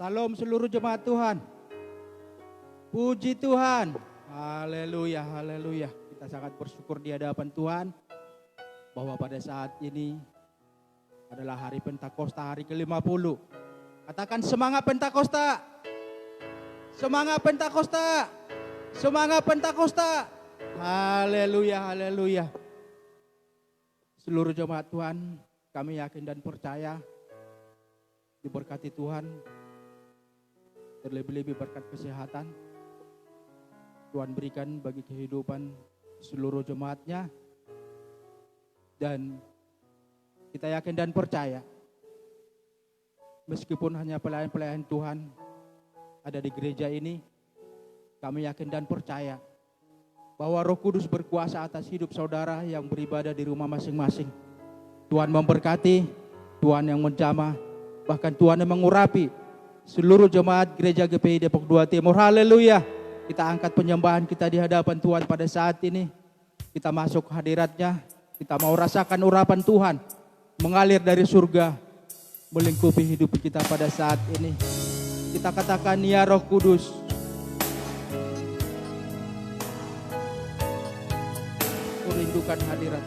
Salam seluruh jemaat Tuhan. Puji Tuhan. Haleluya, haleluya. Kita sangat bersyukur di hadapan Tuhan bahwa pada saat ini adalah hari Pentakosta, hari ke-50. Katakan semangat Pentakosta. Semangat Pentakosta. Semangat Pentakosta. Haleluya, haleluya. Seluruh jemaat Tuhan, kami yakin dan percaya diberkati Tuhan, terlebih-lebih berkat kesehatan Tuhan berikan bagi kehidupan seluruh jemaatnya. Dan kita yakin dan percaya meskipun hanya pelayan-pelayan Tuhan ada di gereja ini, kami yakin dan percaya bahwa Roh Kudus berkuasa atas hidup saudara yang beribadah di rumah masing-masing. Tuhan memberkati, Tuhan yang menjamah, bahkan Tuhan yang mengurapi seluruh jemaat gereja GPI Depok 2 Timur. Haleluya. Kita angkat penyembahan kita di hadapan Tuhan pada saat ini. Kita masuk hadiratnya. Kita mau rasakan urapan Tuhan mengalir dari surga melingkupi hidup kita pada saat ini. Kita katakan, ya Roh Kudus, ku rindukan hadirat.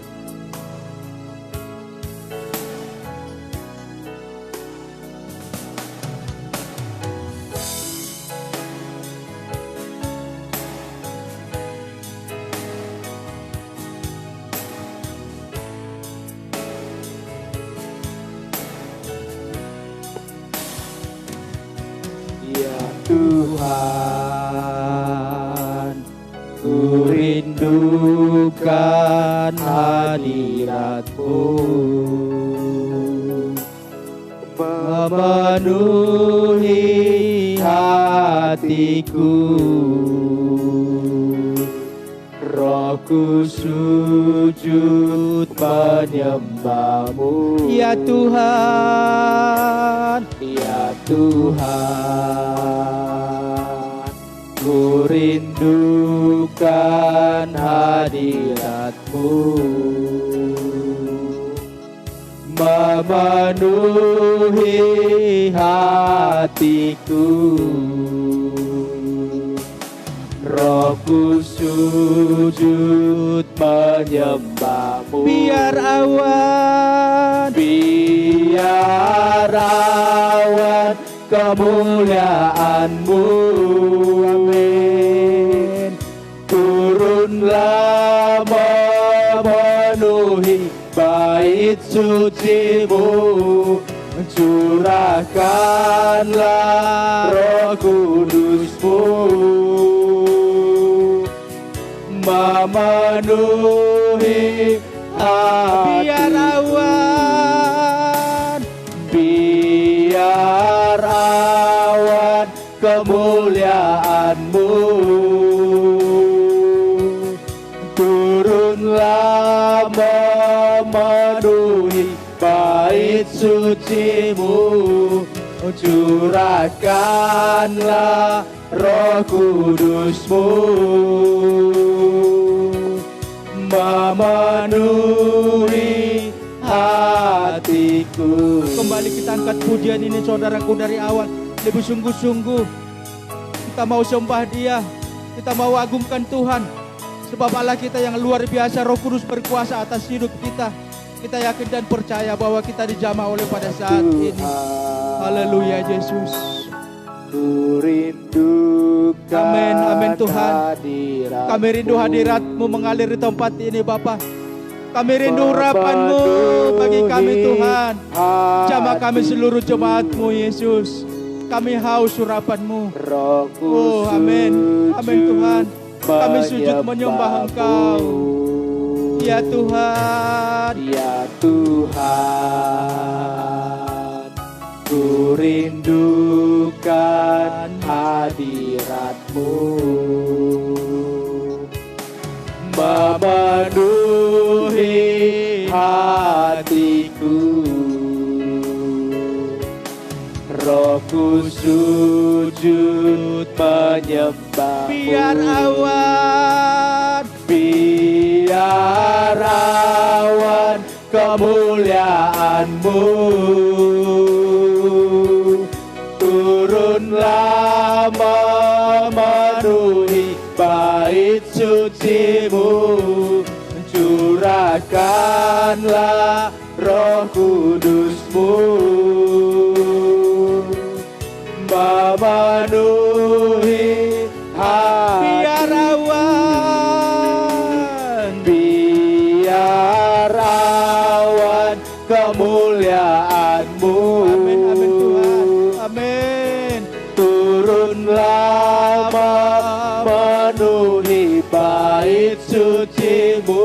Tuhan, ku rindukan hadirat-Mu, memenuhi hatiku. Rohku sujud menyembah-Mu, ya Tuhan, ya Tuhan. Ku rindukan hadirat-Mu, memenuhi hatiku. Rohku sujud menyembah-Mu. Biar awan kemuliaan-Mu, amin, turunlah memenuhi bait suci-Mu. Curahkanlah Roh Kudus-Mu, memenuhi hati. Biar awan kemuliaan-Mu turunlah memenuhi bait suci-Mu. Curahkanlah Roh Kudus-Mu, memenuhi hatiku. Kembali kita angkat pujian ini saudaraku dari awal. Lebih sungguh-sungguh kita mau sembah Dia, kita mau agungkan Tuhan. Sebab Allah kita yang luar biasa, Roh Kudus berkuasa atas hidup kita. Kita yakin dan percaya bahwa kita dijamah oleh pada saat ini. Haleluya Yesus. Ku rindukan, amin, amin Tuhan. Kami rindu hadirat-Mu mengalir di tempat ini Bapa. Kami rindu urapan-Mu bagi kami Tuhan. Jamah kami seluruh jemaat-Mu Yesus. Kami haus urapan-Mu. Oh amin, amin Tuhan. Kami sujud menyembah Engkau. Ya Tuhan, ya Tuhan. Ku rindukan hadirat-Mu, memenuhi hatiku. Rohku sujud menyembah-Mu. Biar awan kemuliaan-Mu turun suci-Mu, curahkanlah Roh Kudus-Mu, memenuhi Biar awan kemuliaan-Mu. Amin, amin Tuhan. Amin. Turunlah memenuhi bait suci-Mu,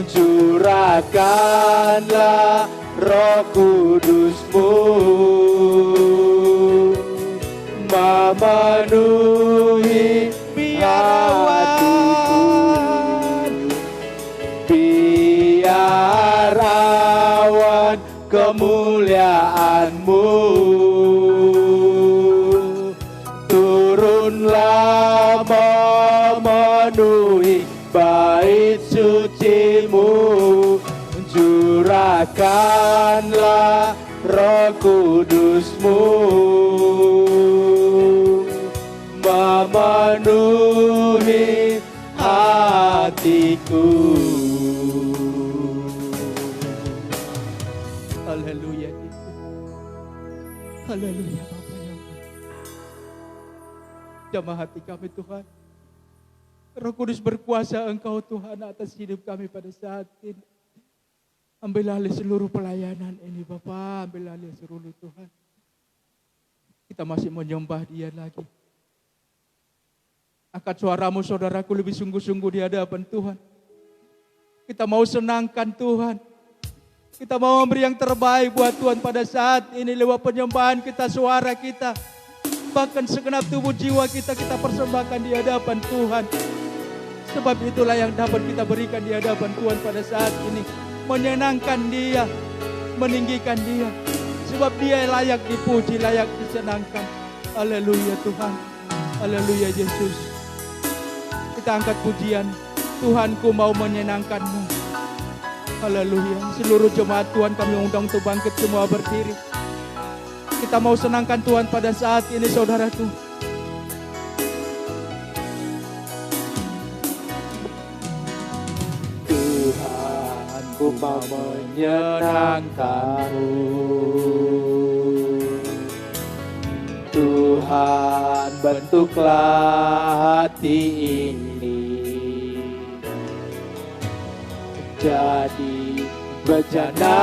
curahkanlah Roh Kudus-Mu, memenuhi biar awan kemuliaan-Mu turunlah memenuhi bait suci-Mu, curahkanlah Roh Kudus-Mu, memenuhi hatiku. Haleluya. Haleluya Bapa yang baik. Jamah hati kami Tuhan. Roh Kudus berkuasa Engkau Tuhan atas hidup kami pada saat ini. Ambil alih seluruh pelayanan ini Bapa. Ambil alih seluruh Tuhan. Kita masih menyembah Dia lagi. Angkat suaramu saudaraku lebih sungguh-sungguh di hadapan Tuhan. Kita mau senangkan Tuhan. Kita mau memberi yang terbaik buat Tuhan pada saat ini lewat penyembahan kita, suara kita. Bahkan segenap tubuh jiwa kita persembahkan di hadapan Tuhan. Sebab itulah yang dapat kita berikan di hadapan Tuhan pada saat ini. Menyenangkan Dia, meninggikan Dia. Sebab Dia layak dipuji, layak disenangkan. Haleluya Tuhan. Haleluya Yesus. Kita angkat pujian. Tuhanku mau menyenangkan-Mu. Haleluya. Seluruh jemaat Tuhan kami undang untuk bangkit semua berdiri. Kita mau senangkan Tuhan pada saat ini saudaraku. Tuhan, ku mau menyenangkan-Mu. Tuhan, bentuklah hati ini jadi bejana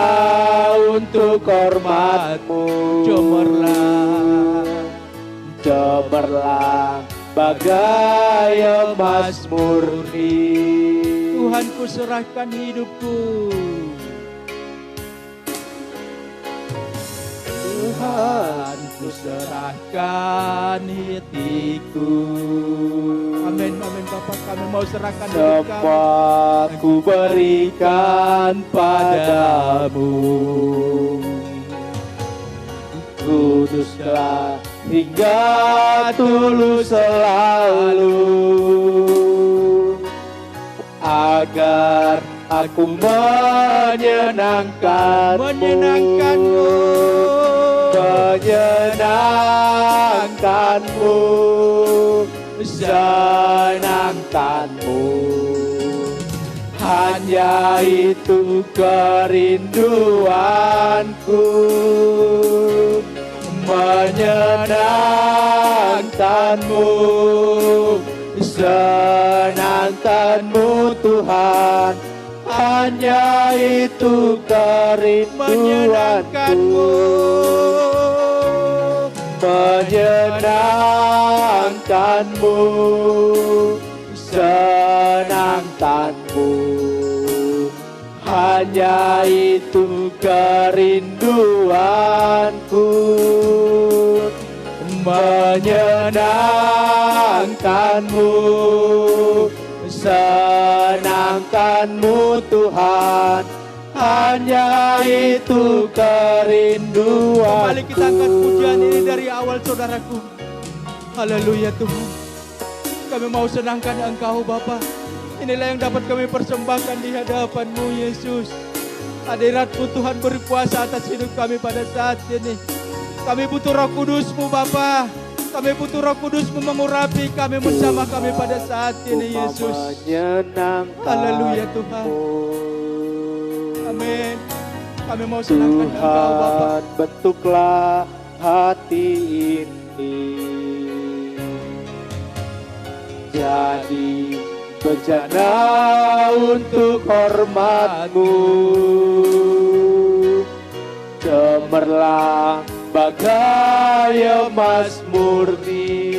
untuk hormat-Mu. Cemerlang bagai emas murni. Tuhan, ku serahkan hidupku. Tuhan, ku serahkan hatiku. Amin, amin Bapak, kami mau serahkan hidup kami. Semua ku berikan padamu. Kuduslah hingga tulus selalu, agar aku menyenangkan-Mu. Senangkan-Mu. Hanya itu kerinduanku, menyenangkan-Mu, senangkan-Mu Tuhan. Hanya itu kerinduanku, menyenangkan-Mu, senangkan-Mu. Hanya itu kerinduanku, menyenangkan-Mu, senangkan-Mu Tuhan. Hanya itu kerinduanku. Kembali kita angkat pujian ini dari awal saudaraku. Haleluya Tuhan. Kami mau senangkan Engkau Bapa. Inilah yang dapat kami persembahkan di hadapan-Mu Yesus. Hadirat-Mu Tuhan berkuasa atas hidup kami pada saat ini. Kami butuh Roh Kudus-Mu Bapa. Kami butuh Roh Kudus-Mu mengurapi kami, menjamah kami pada saat ini, Yesus. Haleluya Tuhan. Amin. Kami mau senangkan Engkau, Bapa. Tuhan, bentuklah hati ini jadi bejana untuk hormat-Mu. Cemerlang bagai emas murni.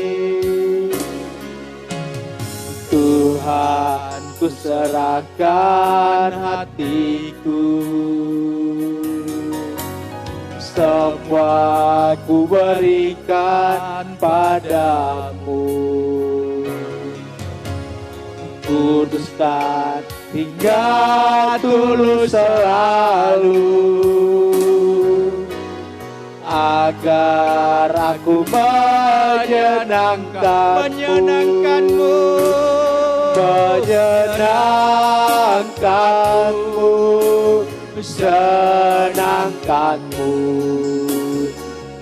Tuhan, ku serahkan hatiku, semua ku berikan padamu. Kuduskan hingga tulus selalu, agar aku menyenangkanmu, senangkanmu.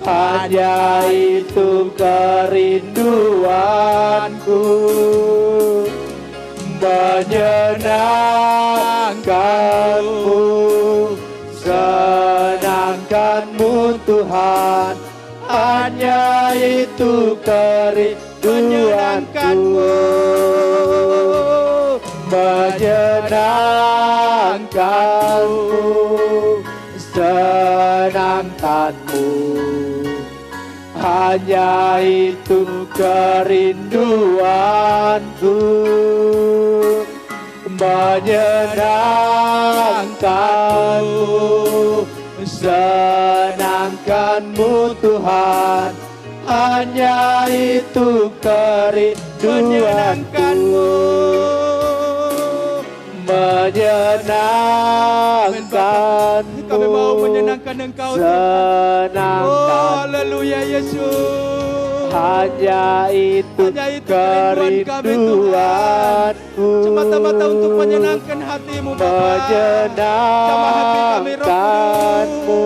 Hanya itu kerinduanku, menyenangkanmu, senangkanmu Tuhan. Hanya itu kerinduanku, menyenangkanmu, senangkanmu. Hanya itu kerinduanku, menyenangkanmu, senangkanmu Tuhan. Hanya itu kerinduanku, menyenangkanmu. Kami mau menyenangkan Engkau, Tuhan. Oh, haleluya Yesus. Hanya itu kerinduanku, semata-mata untuk menyenangkan hati-Mu, Bapa. Menyenangkanmu,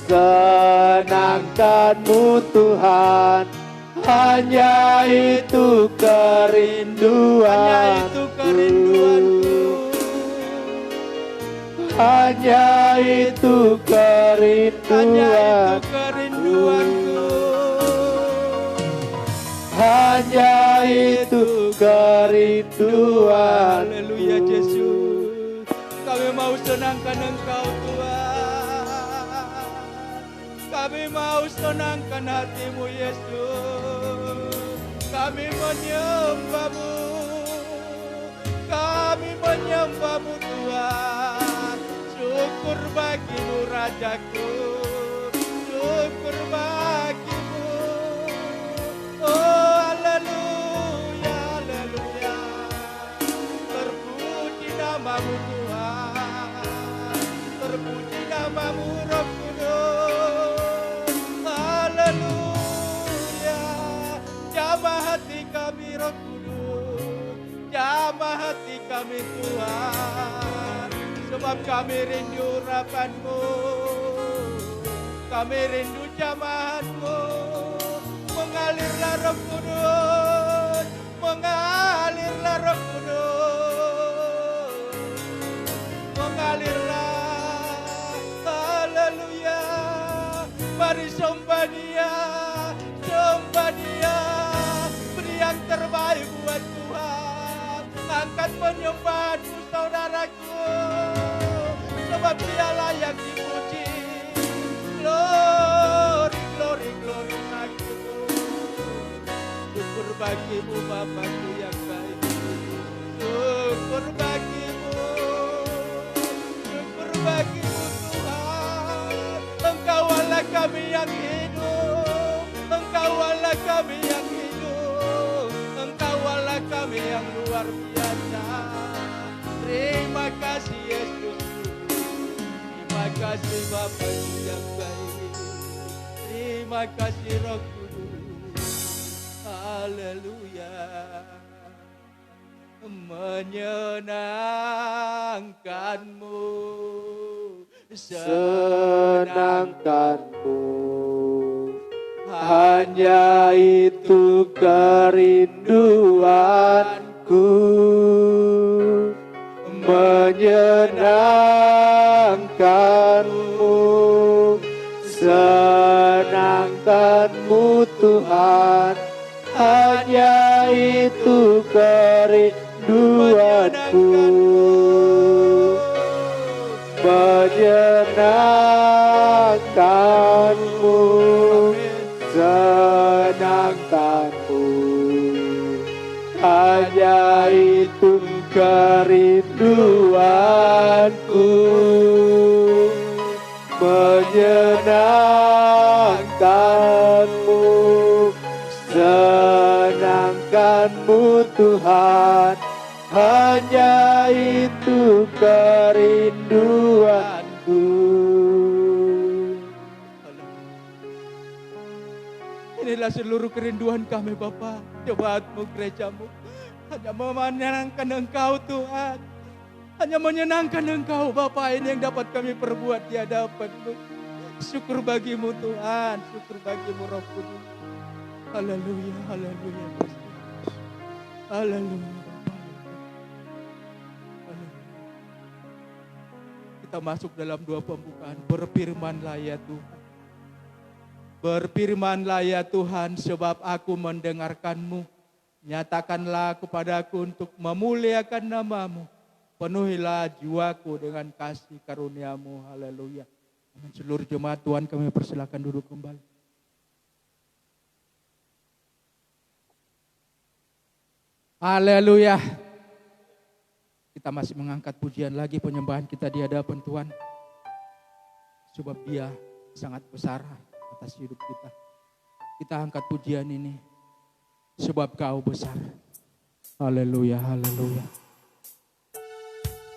senangkanmu Tuhan. Hanya itu kerinduanku, hanya itu kerinduanku, hanya itu kerinduan. Haleluya Yesus. Kami mau senangkan Engkau, Tuhan. Kami mau senangkan hati-Mu, Yesus. Kami menyembah-Mu, kami menyembah-Mu Tuhan. Syukur bagi-Mu Rajaku, syukur bagi-Mu. Oh haleluya, haleluya. Terpuji nama-Mu Tuhan, terpuji nama-Mu Roh Kudus. Haleluya. Jamah hati kami Roh Kudus, jamah hati kami Tuhan. Sebab kami rindu urapan-Mu, kami rindu jamahan-Mu. Mengalirlah Roh Kudus, mengalirlah Roh Kudus, mengalirlah. Haleluya. Mari sembah Dia, sembah Dia. Beri yang terbaik buat Tuhan. Angkat penyembahan-Mu saudaraku, sebab Dialah yang dipuji. Glory, glory, glory bagimu. Syukur bagi-Mu Bapakku yang baik. Syukur bagi-Mu, syukur bagi-Mu Tuhan. Engkau Allah kami yang hidup, Engkau Allah kami yang hidup, Engkau Allah kami yang luar biasa. Terima kasih Yesus, terima kasih Bapakku yang baik, terima kasih Roh Kudus. Haleluya. Menyenangkanmu, senangkanmu. hanya itu kerinduanku, menyenangkanmu, senangkanmu Tuhan, hanya itu kerinduanku, menyenangkanmu, senangkanmu, hanya itu kerinduanku, menyenangkanmu, senangkanmu Tuhan, hanya itu kerinduanku. Inilah seluruh kerinduan kami Bapa, jemaat-Mu, gereja-Mu. Hanya menyenangkan Engkau Tuhan. Hanya menyenangkan Engkau Bapa, ini yang dapat kami perbuat di hadapan-Mu. Syukur bagimu Tuhan, syukur bagimu Roh Kudus. Haleluya, haleluya. Haleluya Bapa. Haleluya. Kita masuk dalam doa pembukaan. Berfirmanlah ya Tuhan. Berfirmanlah ya Tuhan, sebab aku mendengarkan-Mu. Nyatakanlah kepadaku untuk memuliakan nama-Mu. Penuhilah jiwaku dengan kasih karunia-Mu. Haleluya. Seluruh jemaat Tuhan kami persilakan duduk kembali. Haleluya. Kita masih mengangkat pujian lagi, penyembahan kita di hadapan Tuhan. Sebab Dia sangat besar atas hidup kita. Kita angkat pujian ini. Sebab Kau besar. Haleluya, haleluya.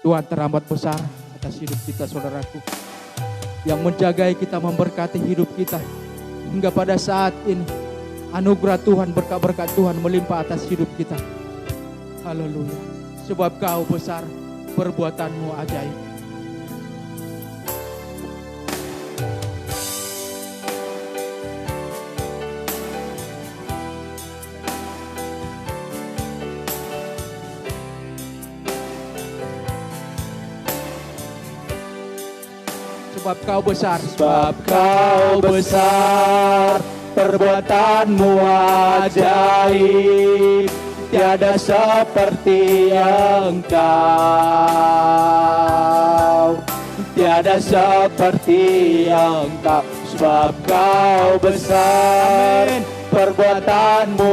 Tuhan teramat besar atas hidup kita saudaraku. Yang menjagai kita, memberkati hidup kita. Hingga pada saat ini anugerah Tuhan, berkat-berkat Tuhan melimpah atas hidup kita. Haleluya. Sebab Kau besar, perbuatan-Mu ajaib. Sebab Kau besar, sebab Kau besar, perbuatan-Mu ajaib, tiada seperti Engkau, tiada seperti Engkau. Sebab Kau besar, perbuatan-Mu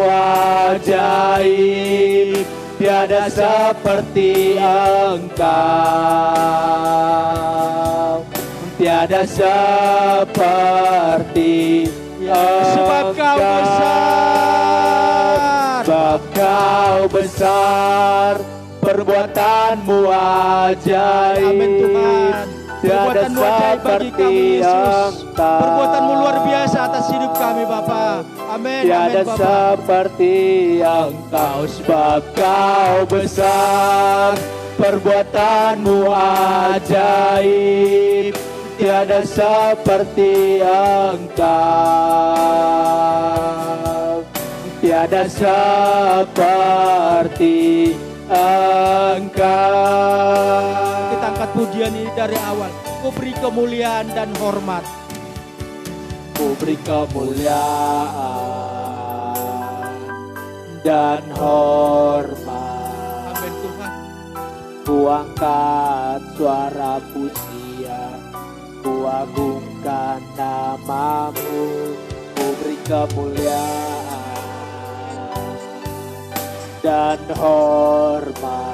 ajaib, tiada seperti Engkau, tiada seperti Engkau. Sebab Kau besar, sebab Kau besar, perbuatan-Mu ajaib. Amin Tuhan. Perbuatan-Mu ajaib bagi kami Yesus. Perbuatan-Mu luar biasa atas hidup kami Bapa. Amin. Tiada Amin Bapa. seperti Engkau. Sebab Kau besar, perbuatan-Mu ajaib, tiada seperti Engkau, tiada seperti Engkau. Kita angkat pujian ini dari awal. Ku beri kemuliaan dan hormat. Ku beri kemuliaan dan hormat. Amin Tuhan. Ku angkat suara pujian, ku agungkan nama-Mu, ku beri kemuliaan dan hormat.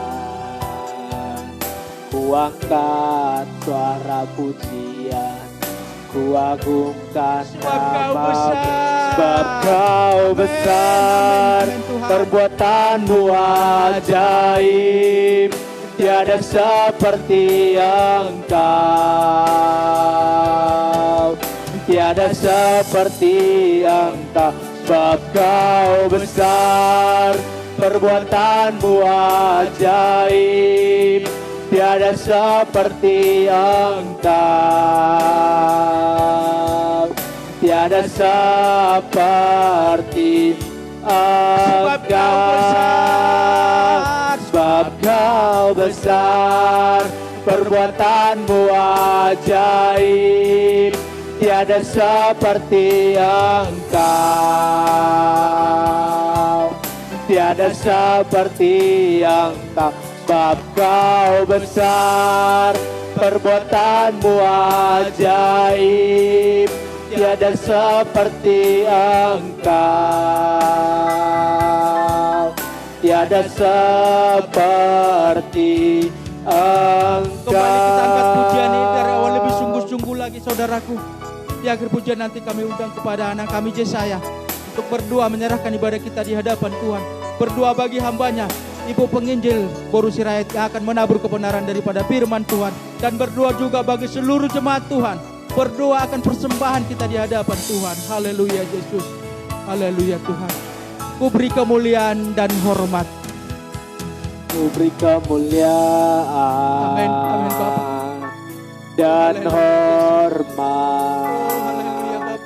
Ku angkat suara pujian, ku agungkan nama-Mu. Sebab Kau besar, perbuatan-Mu ajaib, tiada seperti Engkau, tiada seperti Engkau. Sebab Kau besar, perbuatan-Mu ajaib, tiada seperti Engkau, tiada seperti Sebab Kau besar. Sebab Kau besar, perbuatanmu ajaib, tiada seperti Engkau, tiada seperti Engkau. Sebab Kau besar, perbuatanmu ajaib, tiada seperti Engkau, tiada seperti Engkau. Kembali kita angkat pujian ini dari awal lebih sungguh-sungguh lagi saudaraku. Di akhir pujian nanti kami undang kepada anak kami Yesaya untuk berdoa menyerahkan ibadah kita di hadapan Tuhan. Berdoa bagi hambanya, Ibu Penginjil Boru Sirait yang akan menabur kebenaran daripada firman Tuhan. Dan berdoa juga bagi seluruh jemaat Tuhan. Berdoa akan persembahan kita di hadapan Tuhan. Haleluya Yesus. Haleluya Tuhan. Ku beri kemuliaan dan hormat. Ku beri kemuliaan Amin, amin, Bapak. dan Haleluya, hormat. Haleluya Bapak.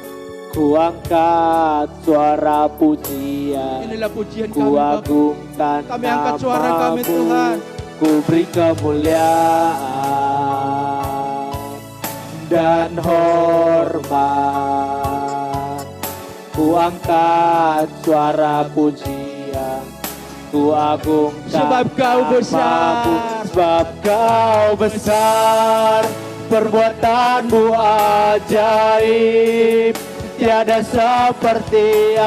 Ku angkat suara pujian, Inilah pujian kami ku Bapak. agungkan Kami angkat suara kami, namamu. Tuhan. Ku beri kemuliaan dan hormat. Ku angkat suara pujian, ku agungkan Sebab Kau besar. namamu. Sebab Kau besar, perbuatanmu ajaib, tiada seperti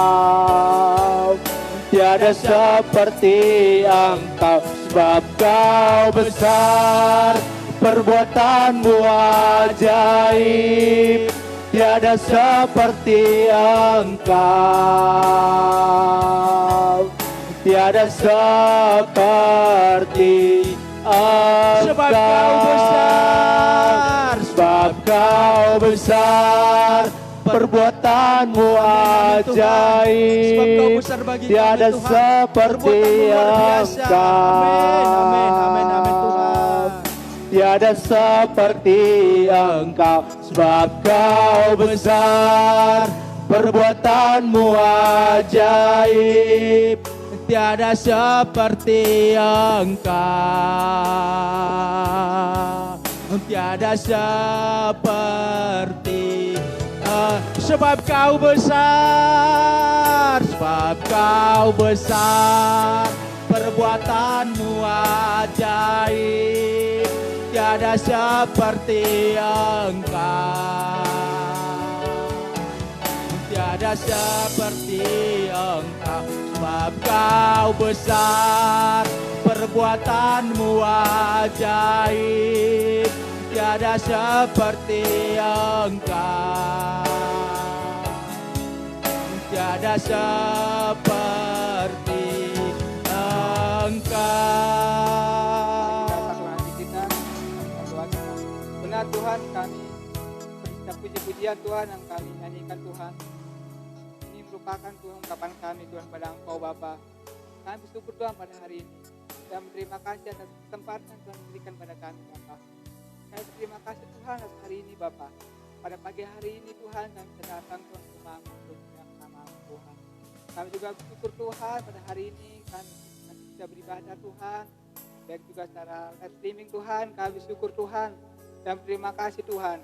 Engkau, tiada seperti Engkau. Sebab Kau besar, perbuatanmu ajaib, tiada seperti Engkau, tiada seperti Engkau. Sebab Kau besar. Sebab Kau besar, perbuatanmu ajaib, Sebab Kau besar bagi tiada kami Tuhan. seperti Perbuatanmu luar biasa. Amin, amin, amin, amin Tuhan. tiada seperti Engkau. Sebab Kau besar, perbuatanmu ajaib, Tiada seperti Engkau, tiada seperti sebab Kau besar, sebab Kau besar, perbuatanmu ajaib, tiada seperti Engkau, tiada seperti Engkau. Sebab Kau besar, perbuatanmu ajaib, tiada seperti Engkau, tiada seperti Engkau. Hati kita, doa kita. Benar Tuhan, kami beri puji-pujian Tuhan yang kami nyanyikan Tuhan. Ini merupakan Tuhan ungkapan kami Tuhan pada Engkau Bapa. Kami bersyukur Tuhan pada hari ini dan berterima kasih atas kesempatan Tuhan berikan pada kami Bapa. Kami berterima kasih Tuhan atas hari ini Bapa. Pada pagi hari ini Tuhan kami bisa datang Tuhan kemari untuk nama Tuhan. Kami juga bersyukur Tuhan pada hari ini kami bisa beribadah Tuhan. Baik juga secara live streaming Tuhan, kami bersyukur Tuhan dan terima kasih Tuhan.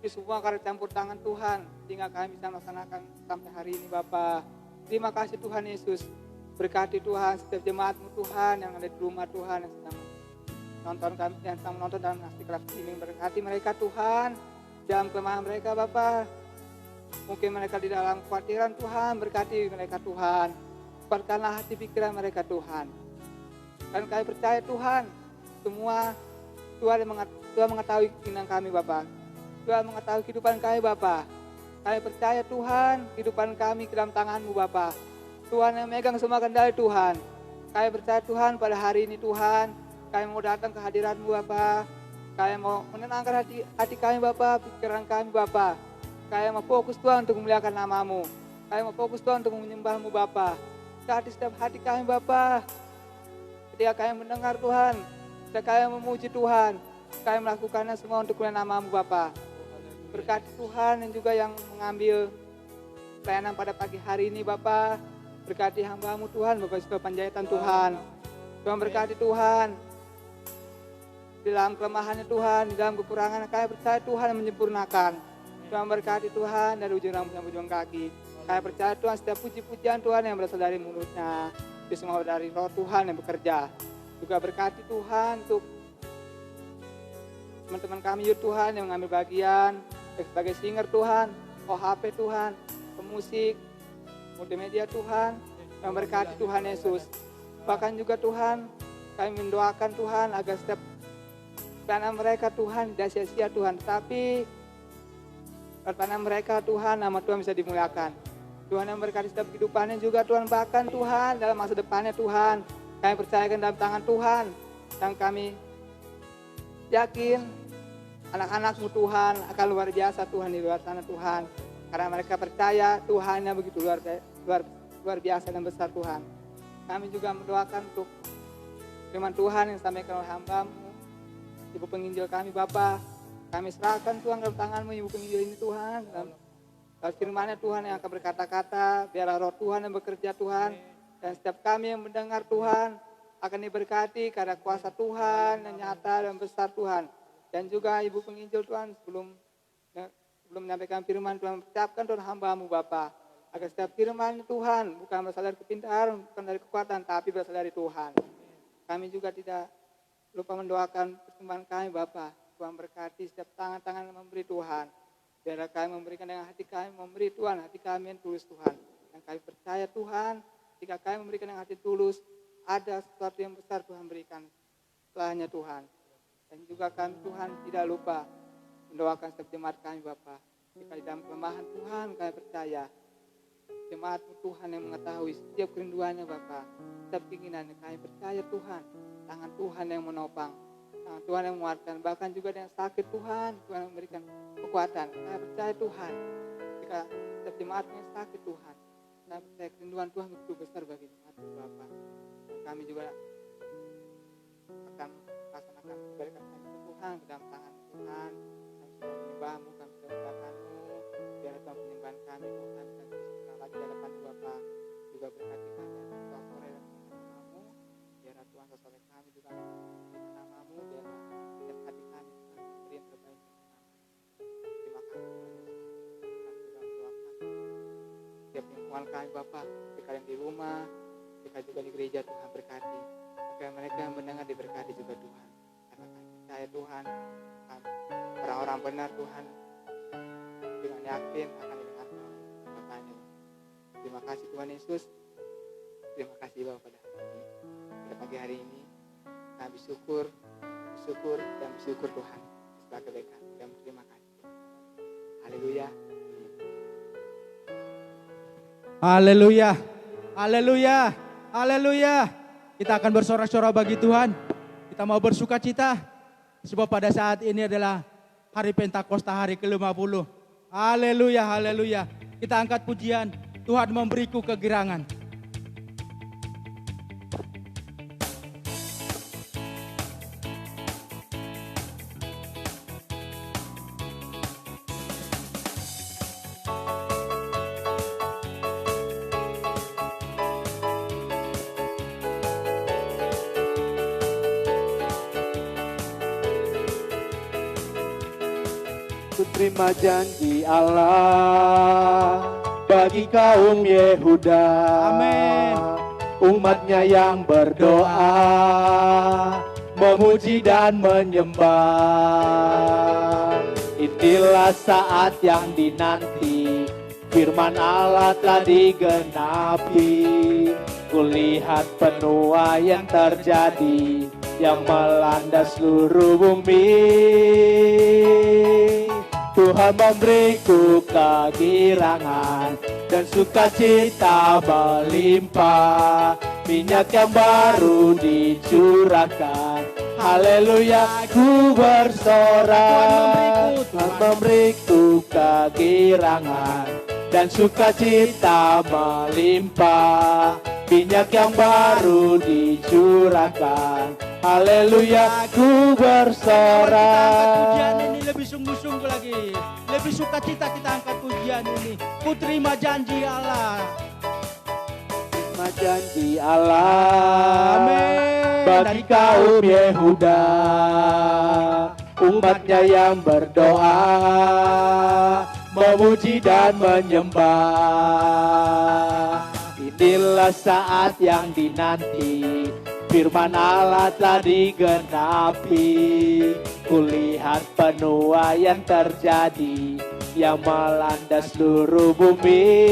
Ini semua karena campur tangan Tuhan, sehingga kami bisa melaksanakan sampai hari ini Bapa. Terima kasih Tuhan Yesus. Berkati Tuhan setiap jemaat-Mu Tuhan yang ada di rumah Tuhan yang sedang nonton kami, yang sedang menonton dalam live streaming. Berkati mereka Tuhan, dalam kelemahan mereka Bapa. Mungkin mereka di dalam kekhawatiran Tuhan, berkati mereka Tuhan. Kuatkanlah hati pikiran mereka Tuhan. Dan kami percaya Tuhan, semua Tuhan mengetahui keinginan kami Bapa. Tuhan mengetahui kehidupan kami Bapa. Kami percaya Tuhan, kehidupan kami ke dalam tangan-Mu Bapa. Tuhan yang megang semua kendali Tuhan. Kami percaya Tuhan pada hari ini Tuhan, kami mau datang ke hadirat-Mu Bapa. Kami mau menenangkan hati kami Bapa, pikiran kami Bapa. Kami mau fokus Tuhan untuk memuliakan nama-Mu. Kami mau fokus Tuhan untuk menyembah-Mu Bapa. Saat di setiap hati kami Bapa, ketika kami mendengar Tuhan, ketika kami memuji Tuhan, kami melakukannya semua untuk kemuliaan nama-Mu Bapa. Berkati Tuhan dan juga yang mengambil pelayanan pada pagi hari ini Bapa. Berkati hamba-Mu Tuhan, Bapak Ibu Panjaitan Tuhan. Tuhan berkati Tuhan. Di dalam kelemahannya Tuhan, di dalam kekurangan kami percaya Tuhan yang menyempurnakan. Tuhan berkati Tuhan dari ujung rambut sampai ujung kaki. Kami percaya Tuhan setiap puji-pujian Tuhan yang berasal dari mulutnya. Itu semua dari roh Tuhan yang bekerja. Juga berkati Tuhan untuk teman-teman kami Tuhan yang mengambil bagian sebagai singer Tuhan, OHP Tuhan, pemusik, multimedia Tuhan, yang berkati Tuhan Yesus. Bahkan juga Tuhan, kami mendoakan Tuhan agar setiap pelayanan mereka Tuhan tidak sia-sia Tuhan, tetapi pelayanan mereka Tuhan, nama Tuhan bisa dimuliakan. Tuhan yang berkati setiap kehidupannya juga Tuhan, bahkan Tuhan dalam masa depannya Tuhan, kami percayakan dalam tangan Tuhan, dan kami yakin anak-anak-Mu Tuhan akan luar biasa Tuhan di luar sana Tuhan, karena mereka percaya Tuhan yang begitu luar biasa dan besar Tuhan. Kami juga mendoakan untuk firman Tuhan yang disampaikan oleh hamba-Mu, Ibu penginjil kami Bapa, kami serahkan Tuhan dalam tangan-Mu Ibu penginjil ini Tuhan. Dalam firman-Nya Tuhan yang akan berkata-kata, biarlah roh Tuhan yang bekerja Tuhan. Dan setiap kami yang mendengar Tuhan akan diberkati karena kuasa Tuhan yang nyata dan besar Tuhan. Dan juga Ibu penginjil Tuhan sebelum menyampaikan firman Tuhan, ucapkan Tuhan hamba-Mu Bapa, agar setiap firman Tuhan bukan berasal dari kepintaran, bukan dari kekuatan, tapi berasal dari Tuhan. Kami juga tidak lupa mendoakan persembahan kami Bapa. Tuhan berkati setiap tangan-tangan yang memberi Tuhan. Biarlah kami memberikan dengan hati kami, memberi Tuhan, hati kami yang tulus Tuhan. Dan kami percaya Tuhan, jika kami memberikan dengan hati tulus, ada sesuatu yang besar Tuhan berikan setelahnya Tuhan. Dan juga kami Tuhan tidak lupa mendoakan setiap jemaat kami Bapa. Jika di dalam kelemahan Tuhan kami percaya, jemaat-Mu Tuhan yang mengetahui setiap kerinduannya Bapa, setiap keinginannya, kami percaya Tuhan, tangan Tuhan yang menopang, tangan Tuhan yang menguatkan, bahkan juga dengan sakit Tuhan yang memberikan kekuatan. Kami percaya Tuhan, jika setiap jemaat-Mu yang sakit Tuhan, kami percaya kerinduan Tuhan begitu besar bagi jemaat-Mu Bapa. Dan kami juga akan melaksanakan kebaikan kami Tuhan ke dalam tangan Tuhan. Kami sudah menyembah-Mu, kami sudah menyembahkan-Mu, biar Tuhan penyembahan kami Tuhan, dan terus lagi di hadapan Bapa. Juga berkati kami Tuhan sore dan nama-Mu, biar Tuhan sore kami juga nama-Mu, biar setiap hati kami Tuhan beri yang terbaik untuk nama. Terima kasih Tuhan Yesus, kami sudah mendoakan setiap lingkungan kami Bapa, jika yang di rumah, jika juga di gereja Tuhan berkati, agar mereka yang mendengar diberkati juga Tuhan. Karena kami percaya Tuhan, orang-orang benar Tuhan dengan yakin akan didengarkan Bapaknya. Terima kasih Tuhan Yesus. Terima kasih Bapak pada pagi hari ini. Kami bersyukur dan bersyukur Tuhan setelah kebaikan. Dan terima kasih. Haleluya. Haleluya. Haleluya. Haleluya. Kita akan bersorak-sorak bagi Tuhan. Kita mau bersuka cita. Sebab pada saat ini adalah hari Pentakosta, hari ke-50. Haleluya, haleluya. Kita angkat pujian. Tuhan memberiku kegirangan. Ku terima janji Allah bagi kaum Yehuda. Amin. Umatnya yang berdoa, memuji dan menyembah. Inilah saat yang dinanti, firman Allah telah digenapi. Kulihat penuaian terjadi yang melanda seluruh bumi. Tuhan memberiku kegirangan dan sukacita melimpah. Minyak yang baru dicurahkan, haleluya ku bersorak. Tuhan memberiku kegirangan dan sukacita melimpah. Minyak yang baru dicurahkan, haleluya ku bersorak. Pujian ini lebih sungguh-sungguh lagi. Lebih sukacita kita angkat pujian ini. Ku terima janji Allah. Terima janji Allah. Amin. Bagi kaum Yehuda, umatnya yang berdoa, memuji dan menyembah. Inilah saat yang dinanti, firman Allah telah digenapi. Kulihat penuaian terjadi yang melanda seluruh bumi.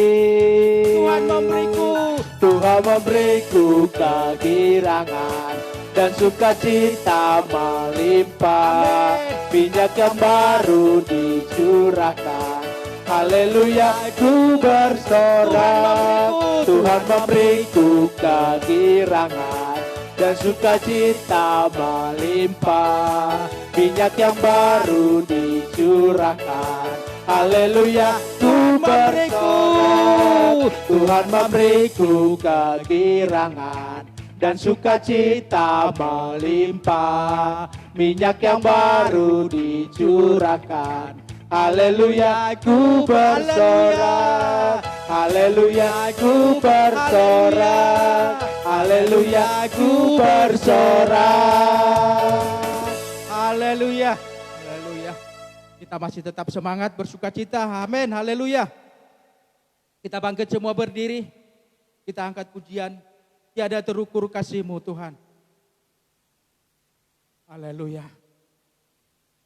Tuhan memberiku kegirangan dan sukacita melimpah. Minyak yang baru dicurahkan, haleluya ku bersorak. Tuhan memberiku kegirangan dan sukacita melimpah. Minyak yang baru dicurahkan, haleluya ku bersorak. Tuhan memberiku kegirangan dan sukacita melimpah. Minyak yang baru dicurahkan, haleluya ku bersorak. Haleluya ku bersorak. Haleluya ku bersorak. Haleluya. Haleluya. Kita masih tetap semangat bersukacita. Amin. Haleluya. Kita bangkit semua berdiri. Kita angkat pujian. Tiada terukur kasih-Mu Tuhan. Haleluya.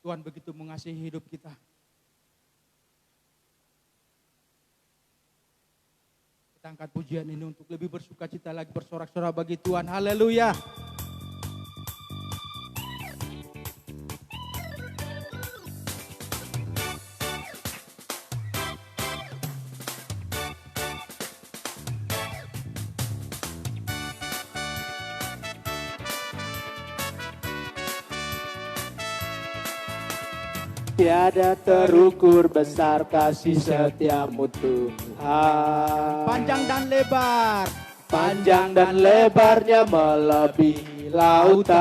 Tuhan begitu mengasihi hidup kita. Kita angkat pujian ini untuk lebih bersukacita lagi, bersorak-sorak bagi Tuhan. Haleluya. Tiada terukur besar kasih setiamu Tuhan. Panjang dan lebar. Panjang dan lebarnya melebihi lautan.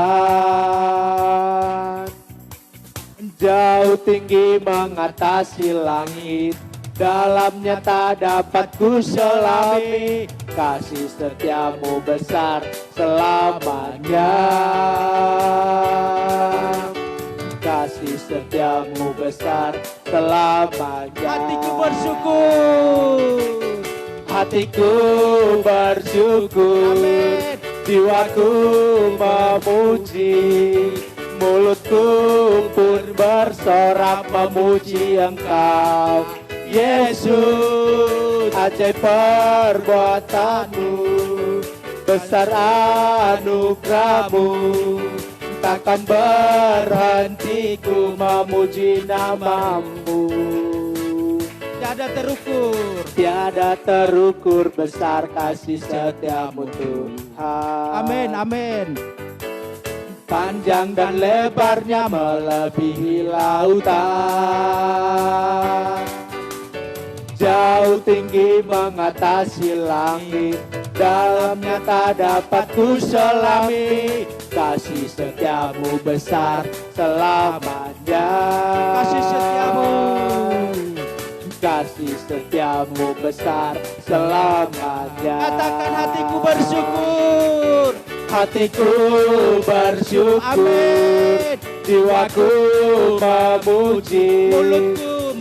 Jauh tinggi mengatasi langit. Dalamnya tak dapat ku selami. Kasih setiamu besar selamanya. Kasih setiamu besar selamanya. Hatiku bersyukur. Hatiku bersyukur. Amin. Jiwaku memuji. Mulutku pun bersorak memuji Engkau, Yesus. Ajaib perbuatanmu, besar anugerahmu. Takkan berhenti ku memuji nama-Mu. Tiada terukur. Tiada terukur besar kasih setiamu Tuhan. Amin, amin. Panjang dan lebarnya melebihi lautan. Jauh tinggi mengatasi langit. Dalamnya tak dapat ku selami. Kasih setiamu besar selamanya. Kasih setiamu. Kasih setiamu besar selamanya. Katakan hatiku bersyukur. Hatiku bersyukur. Amin. Jiwaku memuji.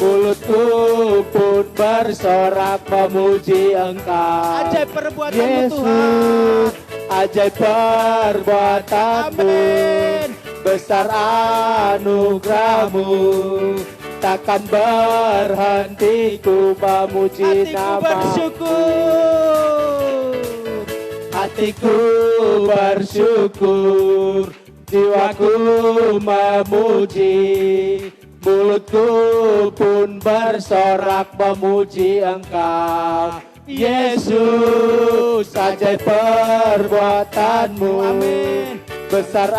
Mulutku pun bersorak memuji Engkau, Ajaib perbuatanmu Yesus. Tuhan. Ajaib perbuatanmu. Amin. Besar anugerahmu. Takkan berhenti ku memuji Hatiku nama-Mu. bersyukur. Hatiku bersyukur. Jiwaku memuji. Mulutku pun bersorak memuji Engkau, Yesus. Ajaib perbuatanmu. Amin. Besar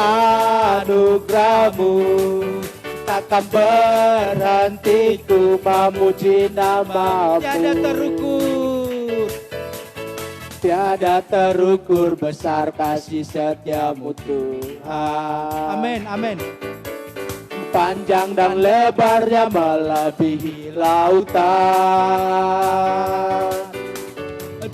anugerahmu. Takkan berhenti ku memuji nama-Mu. Tiada terukur. Tiada terukur besar kasih setiamu Tuhan. Amin, amin. panjang dan lebarnya melebihi lautan.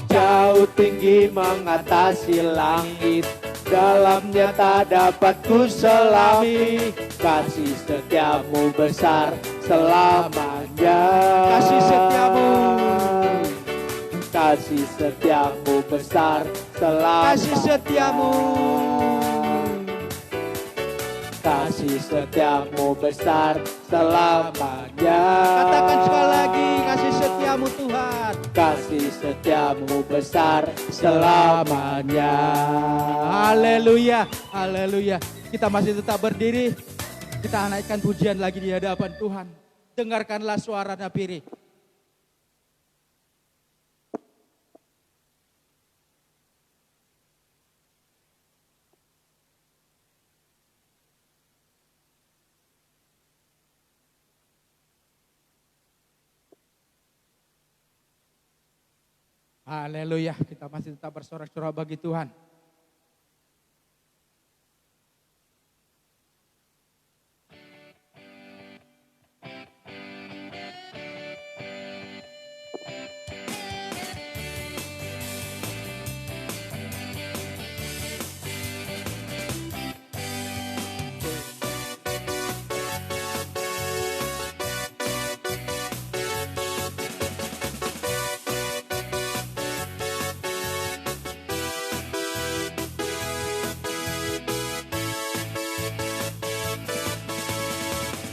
Jauh tinggi mengatasi langit, dalamnya tak dapat ku selami. Kasih setiamu besar selamanya. Kasih setiamu. Kasih setiamu besar selamanya. Kasih setiamu. Kasih setiamu besar selamanya. Katakan sekali lagi, kasih setiamu Tuhan. Kasih setiamu besar selamanya. Haleluya, haleluya. Kita masih tetap berdiri. Kita naikkan pujian lagi di hadapan Tuhan. Dengarkanlah suara Napiri. Haleluya, kita masih tetap bersorak-sorak bagi Tuhan.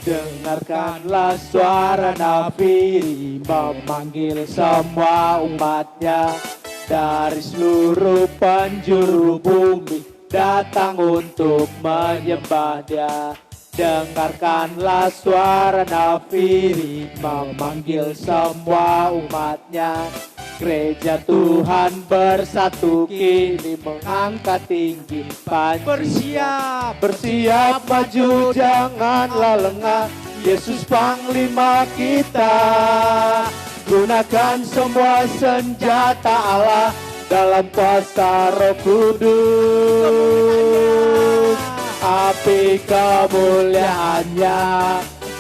Dengarkanlah suara Napiri memanggil semua umatnya dari seluruh penjuru bumi datang untuk menyembah Dia. Dengarkanlah suara Napiri memanggil semua umatnya. Gereja Tuhan bersatu kini mengangkat tinggi panjinya. Bersiap maju janganlah lengah, Yesus Panglima kita. Gunakan semua senjata Allah dalam kuasa Roh Kudus. Api kemuliaannya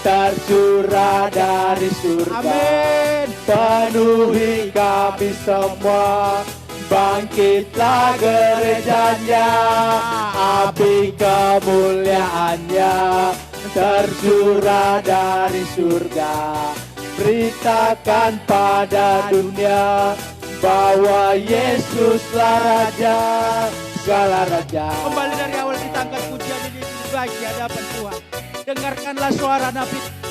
tercurah dari surga. Amin. Penuhi kami semua, bangkitlah gerejanya. Api kemuliaannya tercurah dari surga. Beritakan pada dunia bahwa Yesuslah Raja, segala Raja. Kembali dari awal kita angkat pujian ini bagi hadapan Tuhan. Dengarkanlah suara Nabi.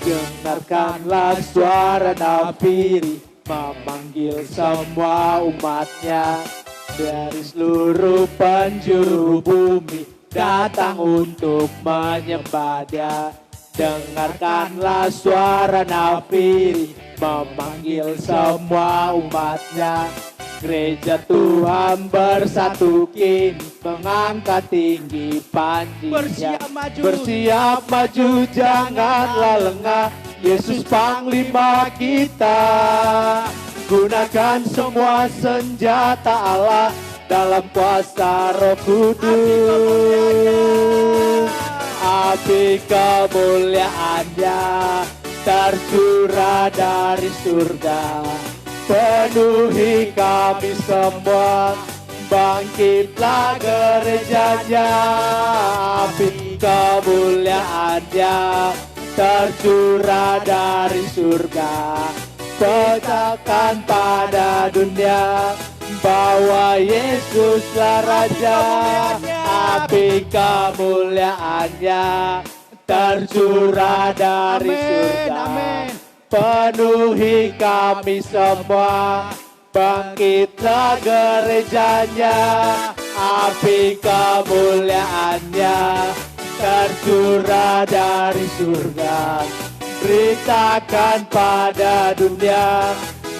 Dengarkanlah suara Napiri memanggil semua umatnya dari seluruh penjuru bumi datang untuk menyembah Dia. Dengarkanlah suara Napiri memanggil semua umatnya. Gereja Tuhan bersatu kini mengangkat tinggi panjinya. Bersiap maju. Bersiap maju janganlah lengah, Yesus Panglima kita. Gunakan semua senjata Allah dalam kuasa Roh Kudus. Api kemuliaannya tercurah dari surga. Penuhi kami semua, bangkitlah gerejanya. Api kemuliaannya tercurah dari surga. Katakan pada dunia bahwa Yesuslah Raja. Api kemuliaannya tercurah dari surga. Amin. Penuhi kami semua, bangkitlah gerejanya. Api kemuliaannya tercurah dari surga. Beritakan pada dunia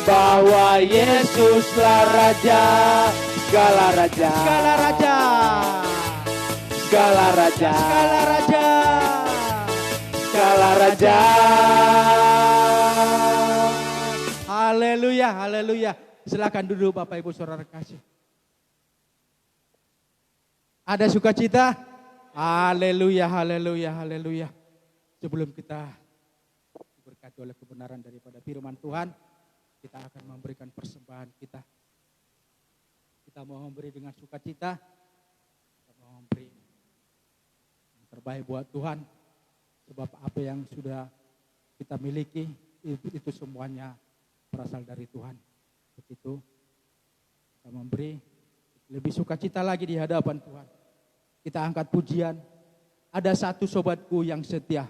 bahwa Yesuslah Raja, segala Raja, Segala Raja. segala Raja, Segala Raja. segala Raja. Haleluya, haleluya. Silakan duduk Bapak Ibu Saudara kasih. Ada sukacita? Haleluya, haleluya, haleluya. Sebelum kita diberkati oleh kebenaran daripada firman Tuhan, kita akan memberikan persembahan kita. Kita mau memberi dengan sukacita, kita mau memberi yang terbaik buat Tuhan. Sebab apa yang sudah kita miliki, itu semuanya berasal dari Tuhan. Begitu kita memberi lebih sukacita lagi di hadapan Tuhan. Kita angkat pujian. Ada satu sobatku yang setia.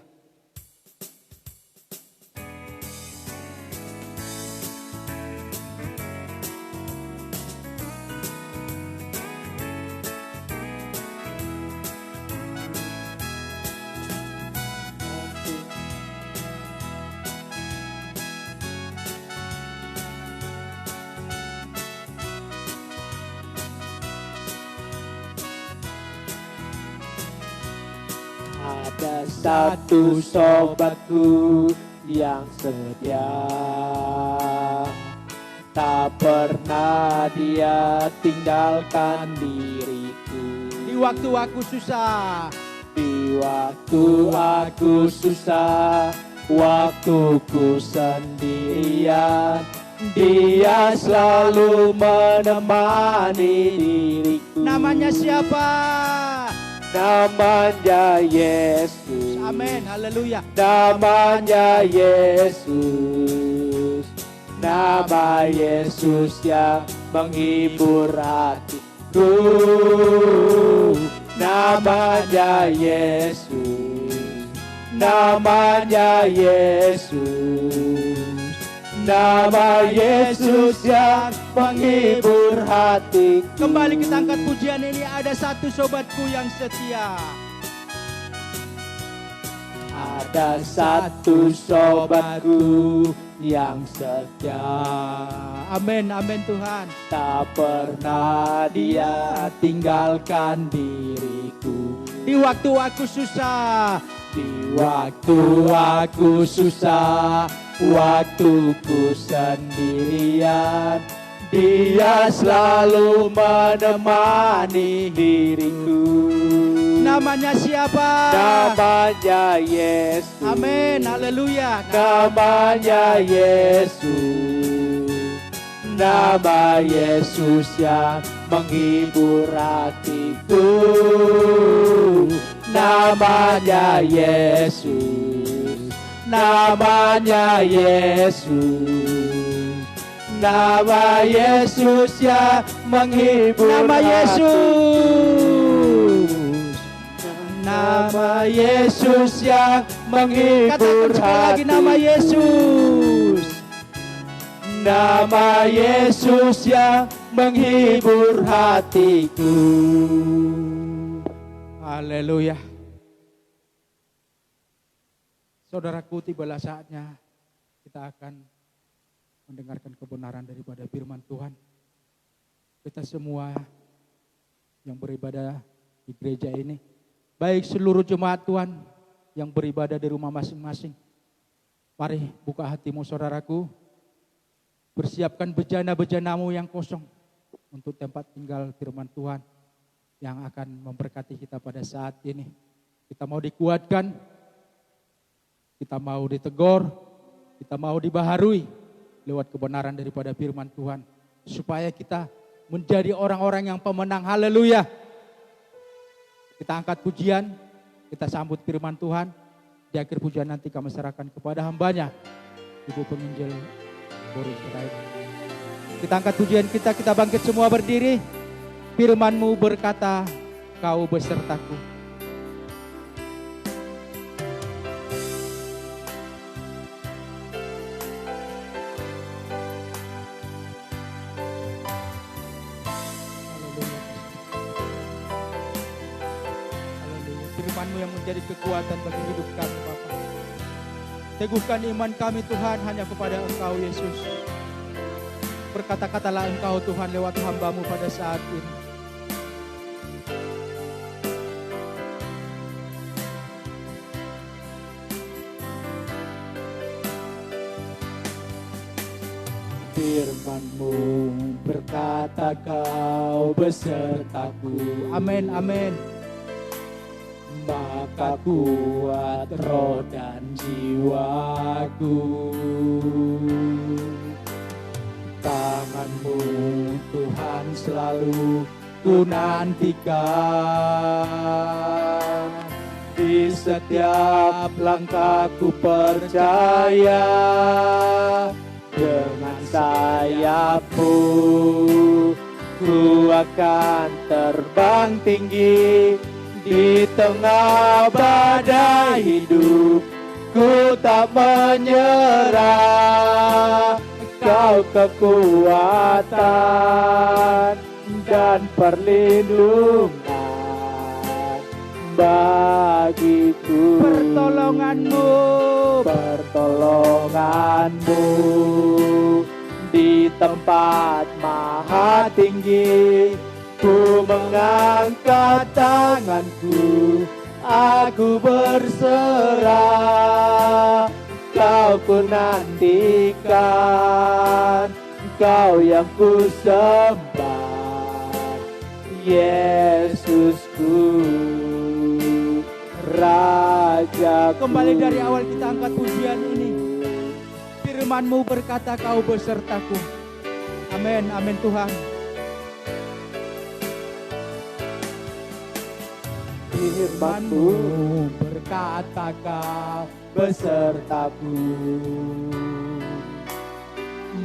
Ada satu sobatku yang setia, tak pernah dia tinggalkan diriku. Di waktu aku susah, Di waktu aku susah, waktuku sendirian, dia selalu menemani diriku. namanya siapa? Namanya Yesus. Amin, haleluya. Namanya Yesus. Nama Yesus yang menghibur hatiku. Namanya Yesus. Namanya Yesus. Nama Yesus yang menghibur hatiku. Kembali kita angkat pujian ini. Ada satu sobatku yang setia. Ada satu sobatku yang setia, Amin, amin Tuhan. tak pernah dia tinggalkan diriku. Di waktu aku susah, Di waktu aku susah, waktuku sendirian, dia selalu menemani diriku. namanya siapa? Namanya Yesus. Amin, haleluya. Namanya Yesus. Nama Yesus yang menghibur hatiku. Namanya Yesus. Namanya Yesus. Nama Yesus yang menghibur Nama Yesus. Nama Yesus yang menghibur Katakan sekali lagi nama hati. Yesus. Nama Yesus yang menghibur hatiku. Haleluya. Saudaraku, tibalah saatnya kita akan mendengarkan kebenaran daripada firman Tuhan. Kita semua yang beribadah di gereja ini, baik seluruh jemaat Tuhan yang beribadah di rumah masing-masing. Mari buka hatimu saudaraku, persiapkan bejana-bejanamu yang kosong untuk tempat tinggal firman Tuhan yang akan memberkati kita pada saat ini. Kita mau dikuatkan, kita mau ditegur, kita mau dibaharui lewat kebenaran daripada firman Tuhan. Supaya kita menjadi orang-orang yang pemenang. Haleluya. Kita angkat pujian, kita sambut firman Tuhan. Di akhir pujian nanti kami serahkan kepada hambanya, Ibu Penginjil Boris Sirait. Kita angkat pujian kita bangkit semua berdiri. Firman-Mu berkata, Kau besertaku. Firman-Mu yang menjadi kekuatan bagi hidup kami, Bapa. Teguhkan iman kami, Tuhan, hanya kepada Engkau, Yesus. Berkata-katalah Engkau, Tuhan, lewat hamba-Mu pada saat ini. Firman Tanganmu berkata kau besertaku. Amin, amin. Maka kuat roh dan jiwaku. Tanganmu Tuhan selalu ku nantikan. Di setiap langkahku percaya, dengan sayapmu ku akan terbang tinggi. Di tengah badai hidup ku tak menyerah. Kau kekuatan dan perlindungan bagiku. Pertolonganmu di tempat maha tinggi. Ku mengangkat tanganku, aku berserah. Kau ku nantikan, Kau yang ku sembah, Yesusku, Rajaku. Kembali dari awal kita angkat pujian ini. Firman-Mu berkata kau besertaku. Amin, amin Tuhan. Firman-Mu berkata kau besertaku.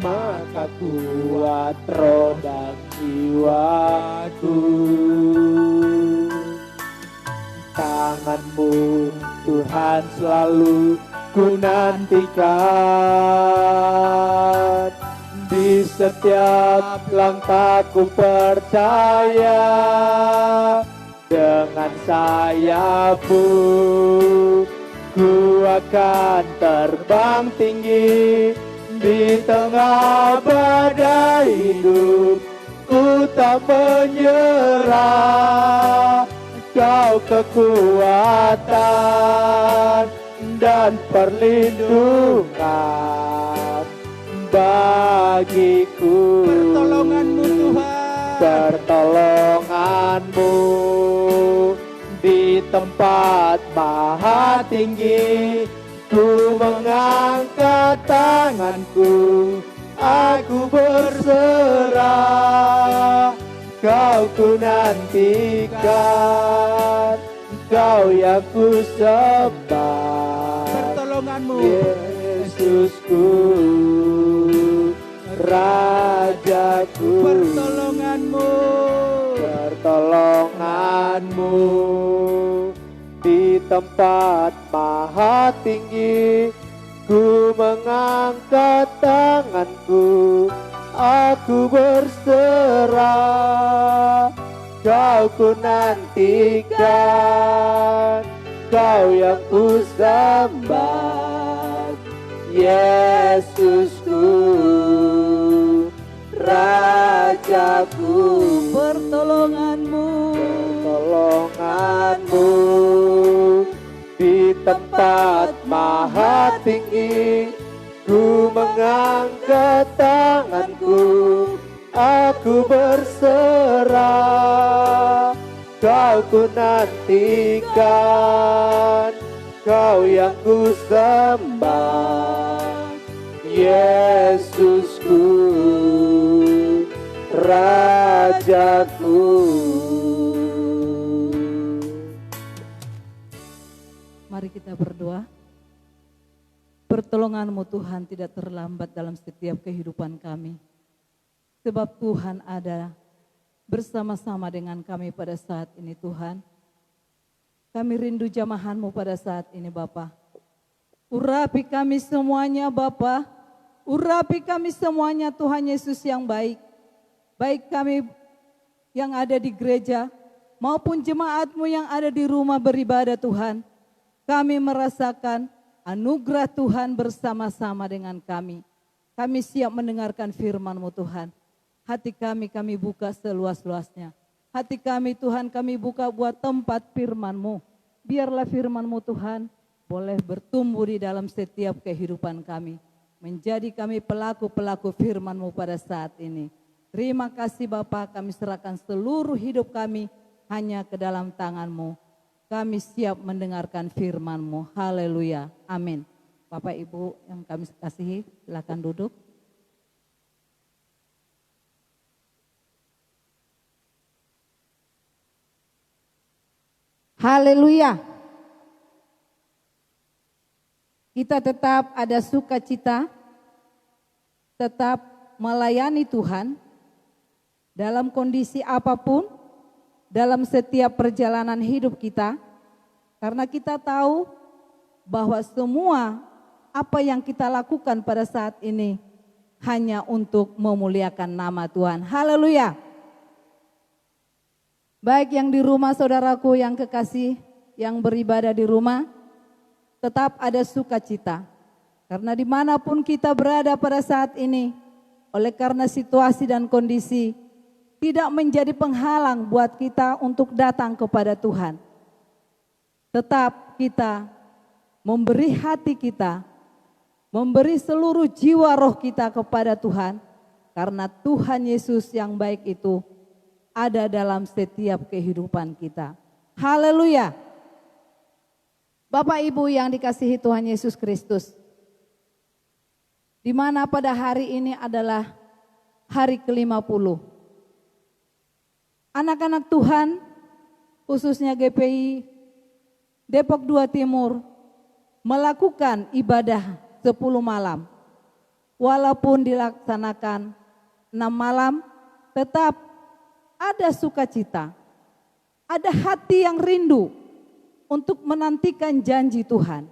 Maka kuat roh dan jiwaku. Tangan-Mu Tuhan selalu ku nantikan. Di setiap langkahku percaya, dengan sayapmu ku akan terbang tinggi. Di tengah badai hidup ku tak menyerah. Kau kekuatan dan perlindungan bagiku. Pertolongan-Mu Tuhan. Pertolongan-Mu di tempat maha tinggi. Ku mengangkat tanganku, aku berserah. Kau ku nantikan, Kau yang ku sembah. Pertolongan-Mu, Yesusku, Rajaku. Pertolongan-Mu, Pertolongan-Mu di tempat maha tinggi. Ku mengangkat tanganku, aku berserah. Kau ku nantikan, Kau yang ku sembah, Yesusku, Rajaku. Pertolongan-Mu, Pertolongan-Mu di tempat maha tinggi. Ku mengangkat tanganku, aku berserah. Kau ku nantikan, Kau yang ku sembah, Yesusku, Rajaku. mari kita berdoa. Pertolongan-Mu Tuhan tidak terlambat dalam setiap kehidupan kami. Sebab Tuhan ada bersama-sama dengan kami pada saat ini Tuhan. Kami rindu jamahan-Mu pada saat ini Bapa. Urapi kami semuanya Bapa. Urapi kami semuanya Tuhan Yesus yang baik. Baik kami yang ada di gereja maupun jemaat-Mu yang ada di rumah beribadah Tuhan. Kami merasakan anugerah Tuhan bersama-sama dengan kami. Kami siap mendengarkan firman-Mu Tuhan. Hati kami buka seluas-luasnya. Hati kami Tuhan kami buka buat tempat firman-Mu. Biarlah firman-Mu Tuhan boleh bertumbuh di dalam setiap kehidupan kami. menjadi kami pelaku-pelaku firman-Mu pada saat ini. Terima kasih Bapa, kami serahkan seluruh hidup kami hanya ke dalam tangan-Mu. Kami siap mendengarkan firman-Mu. Haleluya. Amin. Bapak Ibu yang kami kasihi, silakan duduk. Haleluya. Kita tetap ada sukacita, tetap melayani Tuhan dalam kondisi apapun, dalam setiap perjalanan hidup kita. Karena kita tahu bahwa semua apa yang kita lakukan pada saat ini hanya untuk memuliakan nama Tuhan. Haleluya. Baik yang di rumah saudaraku yang kekasih, yang beribadah di rumah, tetap ada sukacita. Karena dimanapun kita berada pada saat ini, oleh karena situasi dan kondisi, tidak menjadi penghalang buat kita untuk datang kepada Tuhan. Tetap kita memberi hati kita, memberi seluruh jiwa roh kita kepada Tuhan. Karena Tuhan Yesus yang baik itu ada dalam setiap kehidupan kita. Haleluya. Bapak Ibu yang dikasihi Tuhan Yesus Kristus, di mana pada hari ini adalah hari ke-50. Anak-anak Tuhan, khususnya GPI Depok 2 Timur, melakukan ibadah 10 malam. Walaupun dilaksanakan 6 malam, tetap ada sukacita, ada hati yang rindu untuk menantikan janji Tuhan.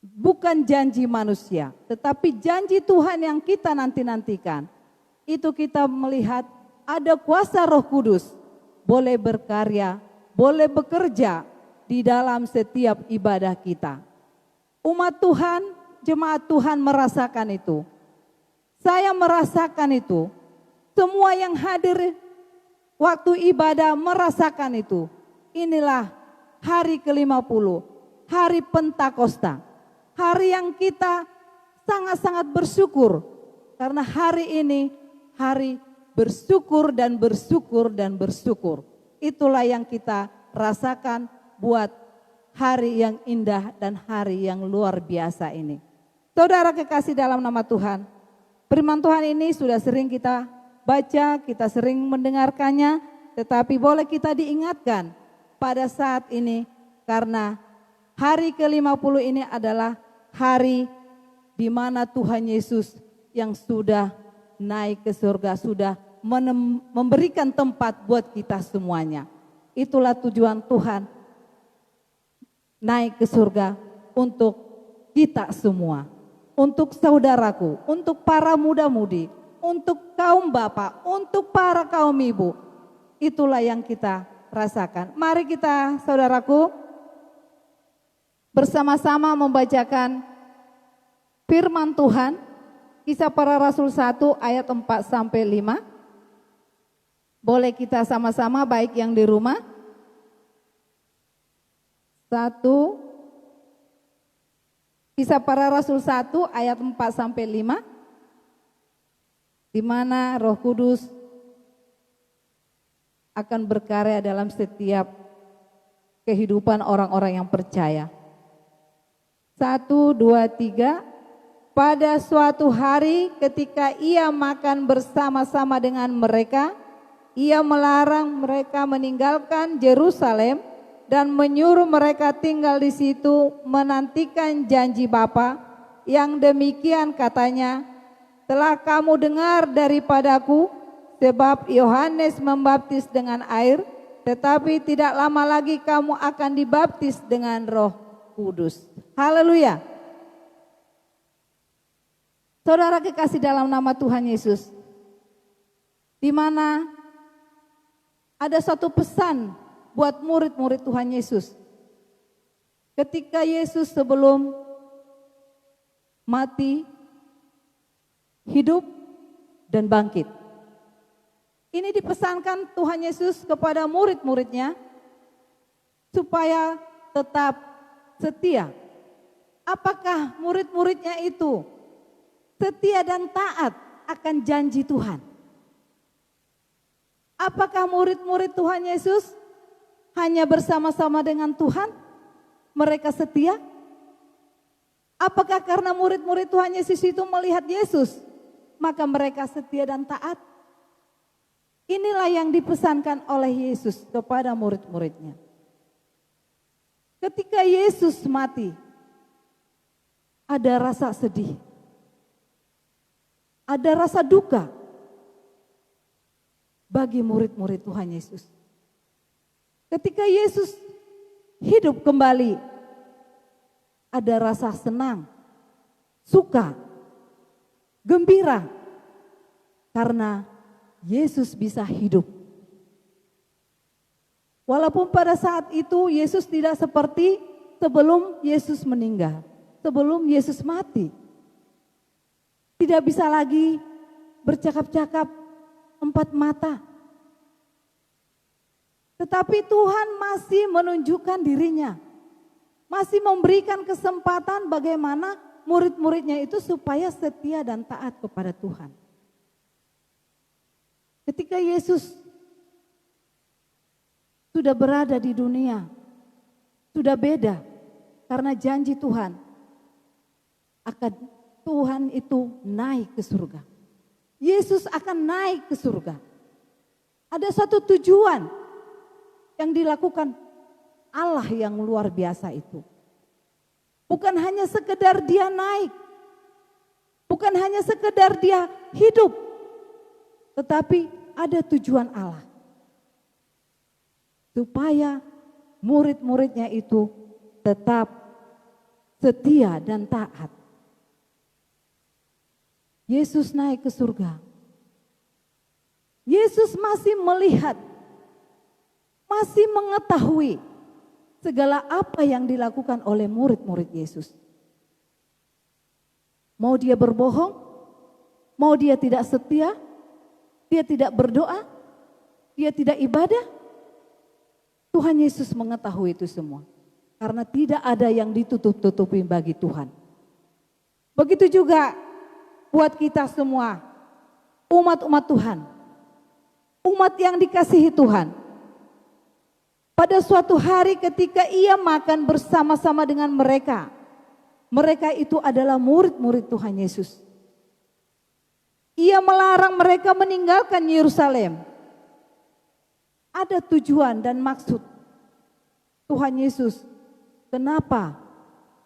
Bukan janji manusia, tetapi janji Tuhan yang kita nanti-nantikan. Itu kita melihat ada kuasa Roh Kudus, boleh berkarya, boleh bekerja di dalam setiap ibadah kita. Umat Tuhan, jemaat Tuhan merasakan itu. Saya merasakan itu. Semua yang hadir waktu ibadah merasakan itu. Inilah hari ke-50, hari Pentakosta. Hari yang kita sangat-sangat bersyukur. Karena hari ini hari bersyukur dan bersyukur dan bersyukur. Itulah yang kita rasakan buat hari yang indah dan hari yang luar biasa ini. Saudara kekasih dalam nama Tuhan, firman Tuhan ini sudah sering kita baca, kita sering mendengarkannya, tetapi boleh kita diingatkan pada saat ini karena hari ke-50 ini adalah hari di mana Tuhan Yesus yang sudah naik ke surga, sudah memberikan tempat buat kita semuanya. Itulah tujuan Tuhan naik ke surga untuk kita semua, untuk saudaraku, untuk para muda-mudi, untuk kaum bapak, untuk para kaum ibu. Itulah yang kita rasakan. Mari kita saudaraku bersama-sama membacakan firman Tuhan, Kisah Para Rasul 1 ayat 4-5. Boleh kita sama-sama baik yang di rumah. 1 Kisah Para Rasul 1 ayat 4-5. Di mana Roh Kudus akan berkarya dalam setiap kehidupan orang-orang yang percaya. 1, 2, 3. Pada suatu hari ketika ia makan bersama-sama dengan mereka, ia melarang mereka meninggalkan Yerusalem dan menyuruh mereka tinggal di situ menantikan janji Bapa. Yang demikian katanya, telah kamu dengar daripadaku, sebab Yohanes membaptis dengan air, tetapi tidak lama lagi kamu akan dibaptis dengan Roh Kudus. Haleluya. Saudara kekasih dalam nama Tuhan Yesus, di mana ada satu pesan buat murid-murid Tuhan Yesus. Ketika Yesus sebelum mati, hidup dan bangkit. Ini dipesankan Tuhan Yesus kepada murid-muridnya supaya tetap setia. Apakah murid-muridnya itu setia dan taat akan janji Tuhan? Apakah murid-murid Tuhan Yesus hanya bersama-sama dengan Tuhan, mereka setia? Apakah karena murid-murid Tuhan Yesus itu melihat Yesus, maka mereka setia dan taat? Inilah yang dipesankan oleh Yesus kepada murid-muridnya. Ketika Yesus mati, ada rasa sedih, ada rasa duka bagi murid-murid Tuhan Yesus. Ketika Yesus hidup kembali, ada rasa senang, suka, gembira, karena Yesus bisa hidup. Walaupun pada saat itu Yesus tidak seperti sebelum Yesus meninggal, sebelum Yesus mati. Tidak bisa lagi bercakap-cakap empat mata. Tetapi Tuhan masih menunjukkan dirinya. Masih memberikan kesempatan bagaimana murid-muridnya itu supaya setia dan taat kepada Tuhan. Ketika Yesus sudah berada di dunia, sudah beda karena janji Tuhan akan Tuhan itu naik ke surga. Yesus akan naik ke surga. Ada satu tujuan yang dilakukan Allah yang luar biasa itu. Bukan hanya sekedar dia naik, bukan hanya sekedar dia hidup, tetapi ada tujuan Allah. Supaya murid-muridnya itu tetap setia dan taat. Yesus naik ke surga. Yesus masih melihat, masih mengetahui segala apa yang dilakukan oleh murid-murid Yesus. Mau dia berbohong, mau dia tidak setia, dia tidak berdoa, dia tidak ibadah. Tuhan Yesus mengetahui itu semua. Karena tidak ada yang ditutup-tutupi bagi Tuhan. Begitu juga buat kita semua, umat-umat Tuhan. Umat yang dikasihi Tuhan. Pada suatu hari ketika ia makan bersama-sama dengan mereka. Mereka itu adalah murid-murid Tuhan Yesus. Ia melarang mereka meninggalkan Yerusalem. Ada tujuan dan maksud Tuhan Yesus. Kenapa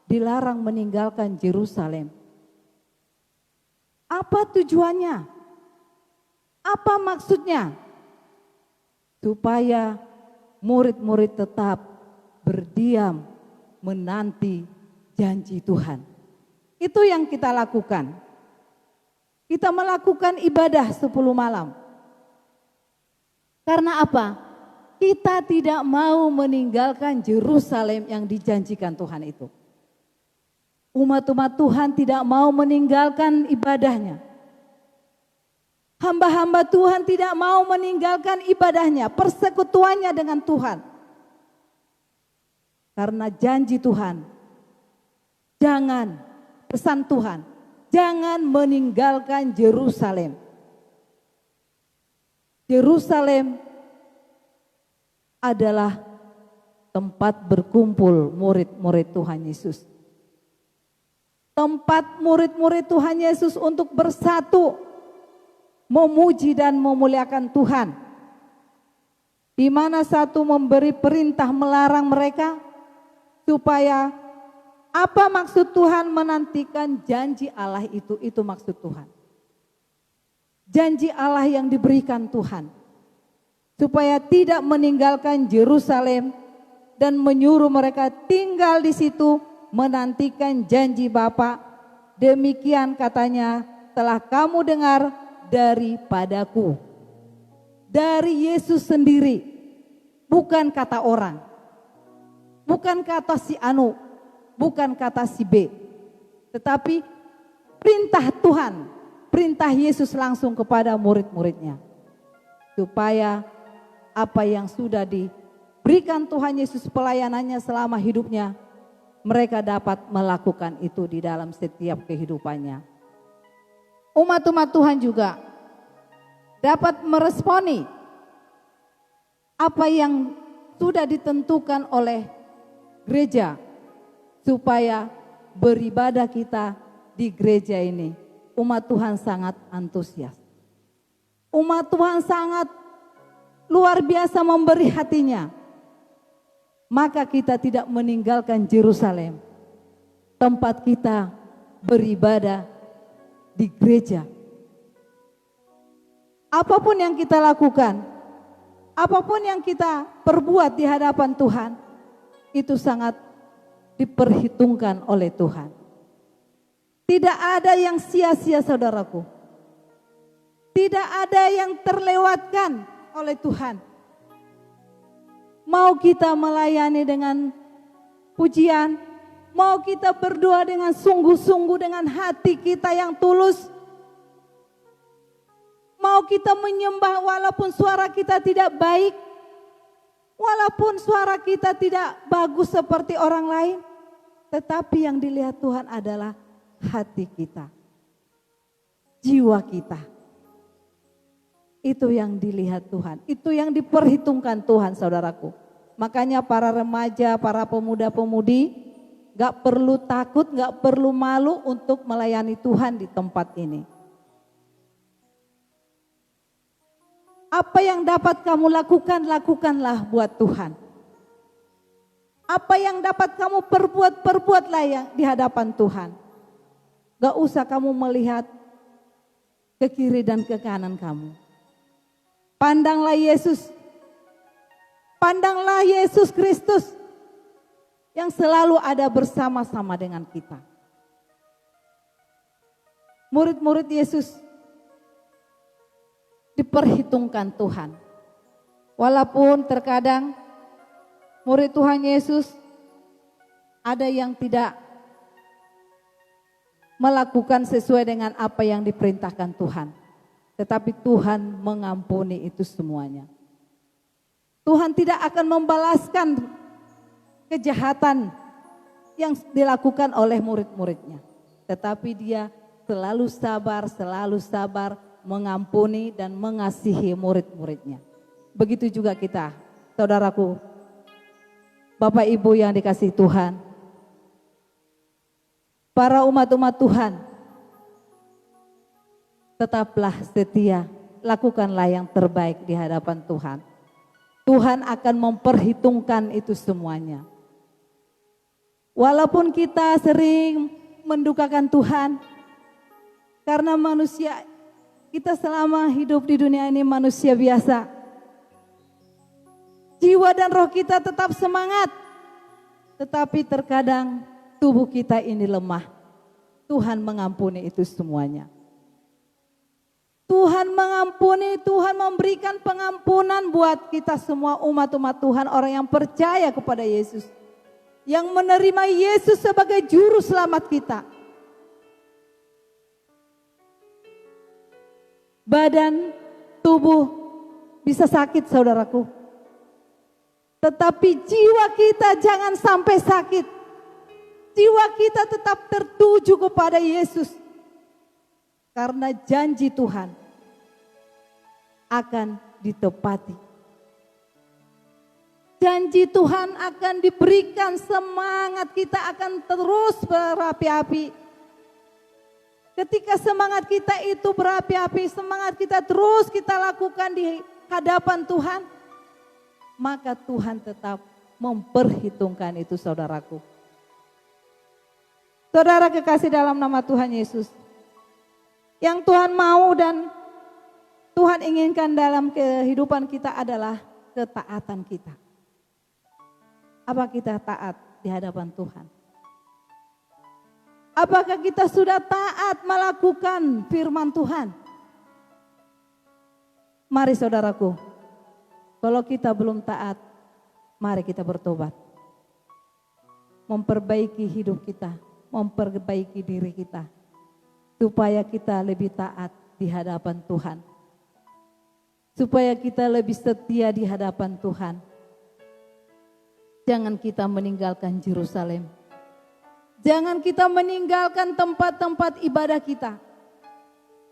dilarang meninggalkan Yerusalem? Apa tujuannya? Apa maksudnya? Supaya murid-murid tetap berdiam menanti janji Tuhan. Itu yang kita lakukan. Kita melakukan ibadah 10 malam. Karena apa? Kita tidak mau meninggalkan Yerusalem yang dijanjikan Tuhan itu. Umat-umat Tuhan tidak mau meninggalkan ibadahnya. Hamba-hamba Tuhan tidak mau meninggalkan ibadahnya, persekutuannya dengan Tuhan. Karena janji Tuhan, jangan, pesan Tuhan, jangan meninggalkan Yerusalem. Yerusalem adalah tempat berkumpul murid-murid Tuhan Yesus. Tempat murid-murid Tuhan Yesus untuk bersatu, memuji dan memuliakan Tuhan. Di mana satu memberi perintah melarang mereka supaya apa maksud Tuhan menantikan janji Allah itu maksud Tuhan. Janji Allah yang diberikan Tuhan supaya tidak meninggalkan Yerusalem dan menyuruh mereka tinggal di situ menantikan janji Bapa. Demikian katanya telah kamu dengar daripadaku. Dari Yesus sendiri, bukan kata orang, bukan kata si Anu, bukan kata si B, tetapi perintah Tuhan, perintah Yesus langsung kepada murid-muridnya. Supaya apa yang sudah diberikan Tuhan Yesus pelayanannya selama hidupnya mereka dapat melakukan itu di dalam setiap kehidupannya. Umat-umat Tuhan juga dapat meresponi apa yang sudah ditentukan oleh gereja supaya beribadah kita di gereja ini. Umat Tuhan sangat antusias. Umat Tuhan sangat luar biasa memberi hatinya. Maka kita tidak meninggalkan Yerusalem, tempat kita beribadah di gereja. Apapun yang kita lakukan, apapun yang kita perbuat di hadapan Tuhan, itu sangat diperhitungkan oleh Tuhan. Tidak ada yang sia-sia, saudaraku. Tidak ada yang terlewatkan oleh Tuhan. Mau kita melayani dengan pujian, mau kita berdoa dengan sungguh-sungguh dengan hati kita yang tulus, mau kita menyembah walaupun suara kita tidak baik, walaupun suara kita tidak bagus seperti orang lain, tetapi yang dilihat Tuhan adalah hati kita, jiwa kita. Itu yang dilihat Tuhan, itu yang diperhitungkan Tuhan, saudaraku. Makanya para remaja, para pemuda-pemudi gak perlu takut, gak perlu malu untuk melayani Tuhan di tempat ini. Apa yang dapat kamu lakukan, lakukanlah buat Tuhan. Apa yang dapat kamu perbuat, perbuatlah yang di hadapan Tuhan. Gak usah kamu melihat ke kiri dan ke kanan kamu. Pandanglah Yesus. Pandanglah Yesus Kristus yang selalu ada bersama-sama dengan kita. Murid-murid Yesus diperhitungkan Tuhan. Walaupun terkadang murid Tuhan Yesus ada yang tidak melakukan sesuai dengan apa yang diperintahkan Tuhan. Tetapi Tuhan mengampuni itu semuanya. Tuhan tidak akan membalaskan kejahatan yang dilakukan oleh murid-muridnya. Tetapi Dia selalu sabar mengampuni dan mengasihi murid-muridnya. Begitu juga kita, saudaraku, Bapak Ibu yang dikasihi Tuhan, para umat-umat Tuhan, tetaplah setia, lakukanlah yang terbaik di hadapan Tuhan. Tuhan akan memperhitungkan itu semuanya. Walaupun kita sering mendukakan Tuhan, karena manusia, kita selama hidup di dunia ini manusia biasa. Jiwa dan roh kita tetap semangat, tetapi terkadang tubuh kita ini lemah. Tuhan mengampuni itu semuanya. Tuhan mengampuni, Tuhan memberikan pengampunan buat kita semua umat-umat Tuhan, orang yang percaya kepada Yesus, yang menerima Yesus sebagai juru selamat kita. Badan, tubuh bisa sakit, saudaraku. Tetapi jiwa kita jangan sampai sakit. Jiwa kita tetap tertuju kepada Yesus. Karena janji Tuhan akan ditepati. Janji Tuhan akan diberikan, semangat kita akan terus berapi-api. Ketika semangat kita itu berapi-api, semangat kita terus kita lakukan di hadapan Tuhan, maka Tuhan tetap memperhitungkan itu, saudaraku. Saudara kekasih dalam nama Tuhan Yesus, yang Tuhan mau dan Tuhan inginkan dalam kehidupan kita adalah ketaatan kita. Apa kita taat di hadapan Tuhan? Apakah kita sudah taat melakukan firman Tuhan? Mari saudaraku, kalau kita belum taat, mari kita bertobat. Memperbaiki hidup kita, memperbaiki diri kita. Supaya kita lebih taat di hadapan Tuhan. Supaya kita lebih setia di hadapan Tuhan. Jangan kita meninggalkan Yerusalem. Jangan kita meninggalkan tempat-tempat ibadah kita.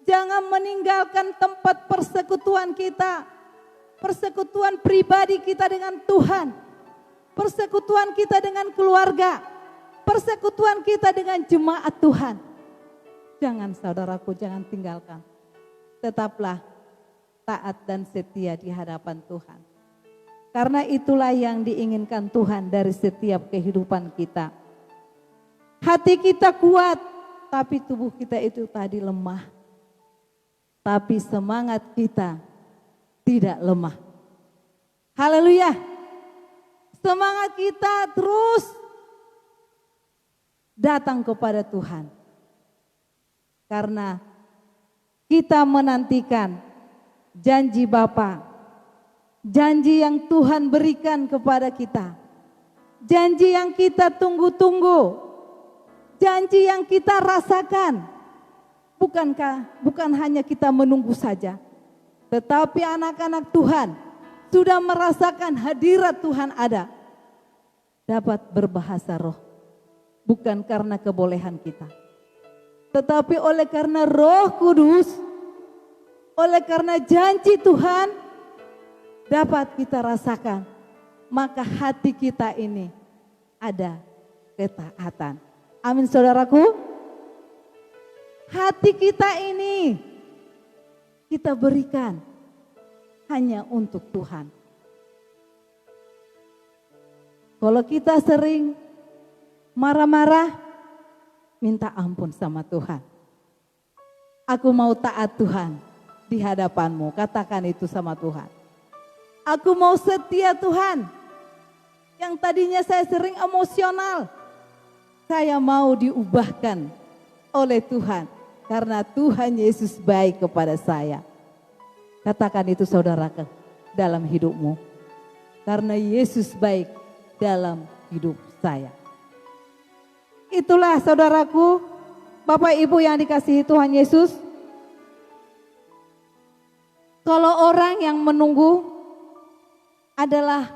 Jangan meninggalkan tempat persekutuan kita. Persekutuan pribadi kita dengan Tuhan. Persekutuan kita dengan keluarga. Persekutuan kita dengan jemaat Tuhan. Jangan saudaraku, jangan tinggalkan. Tetaplah taat dan setia di hadapan Tuhan. Karena itulah yang diinginkan Tuhan dari setiap kehidupan kita. Hati kita kuat, tapi tubuh kita itu tadi lemah. Tapi semangat kita tidak lemah. Haleluya. Semangat kita terus datang kepada Tuhan. Karena kita menantikan janji Bapa, janji yang Tuhan berikan kepada kita, janji yang kita tunggu-tunggu, janji yang kita rasakan. Bukan hanya kita menunggu saja, tetapi anak-anak Tuhan sudah merasakan hadirat Tuhan ada. Dapat berbahasa roh, bukan karena kebolehan kita, tetapi oleh karena Roh Kudus, oleh karena janji Tuhan dapat kita rasakan. Maka hati kita ini ada ketaatan. Amin saudaraku. Hati kita ini kita berikan hanya untuk Tuhan. Kalau kita sering marah-marah, minta ampun sama Tuhan. Aku mau taat Tuhan di hadapan-Mu, katakan itu sama Tuhan. Aku mau setia Tuhan. Yang tadinya saya sering emosional, saya mau diubahkan oleh Tuhan. Karena Tuhan Yesus baik kepada saya. Katakan itu saudara dalam hidupmu. Karena Yesus baik dalam hidup saya. Itulah saudaraku, Bapak Ibu yang dikasihi Tuhan Yesus. Kalau orang yang menunggu adalah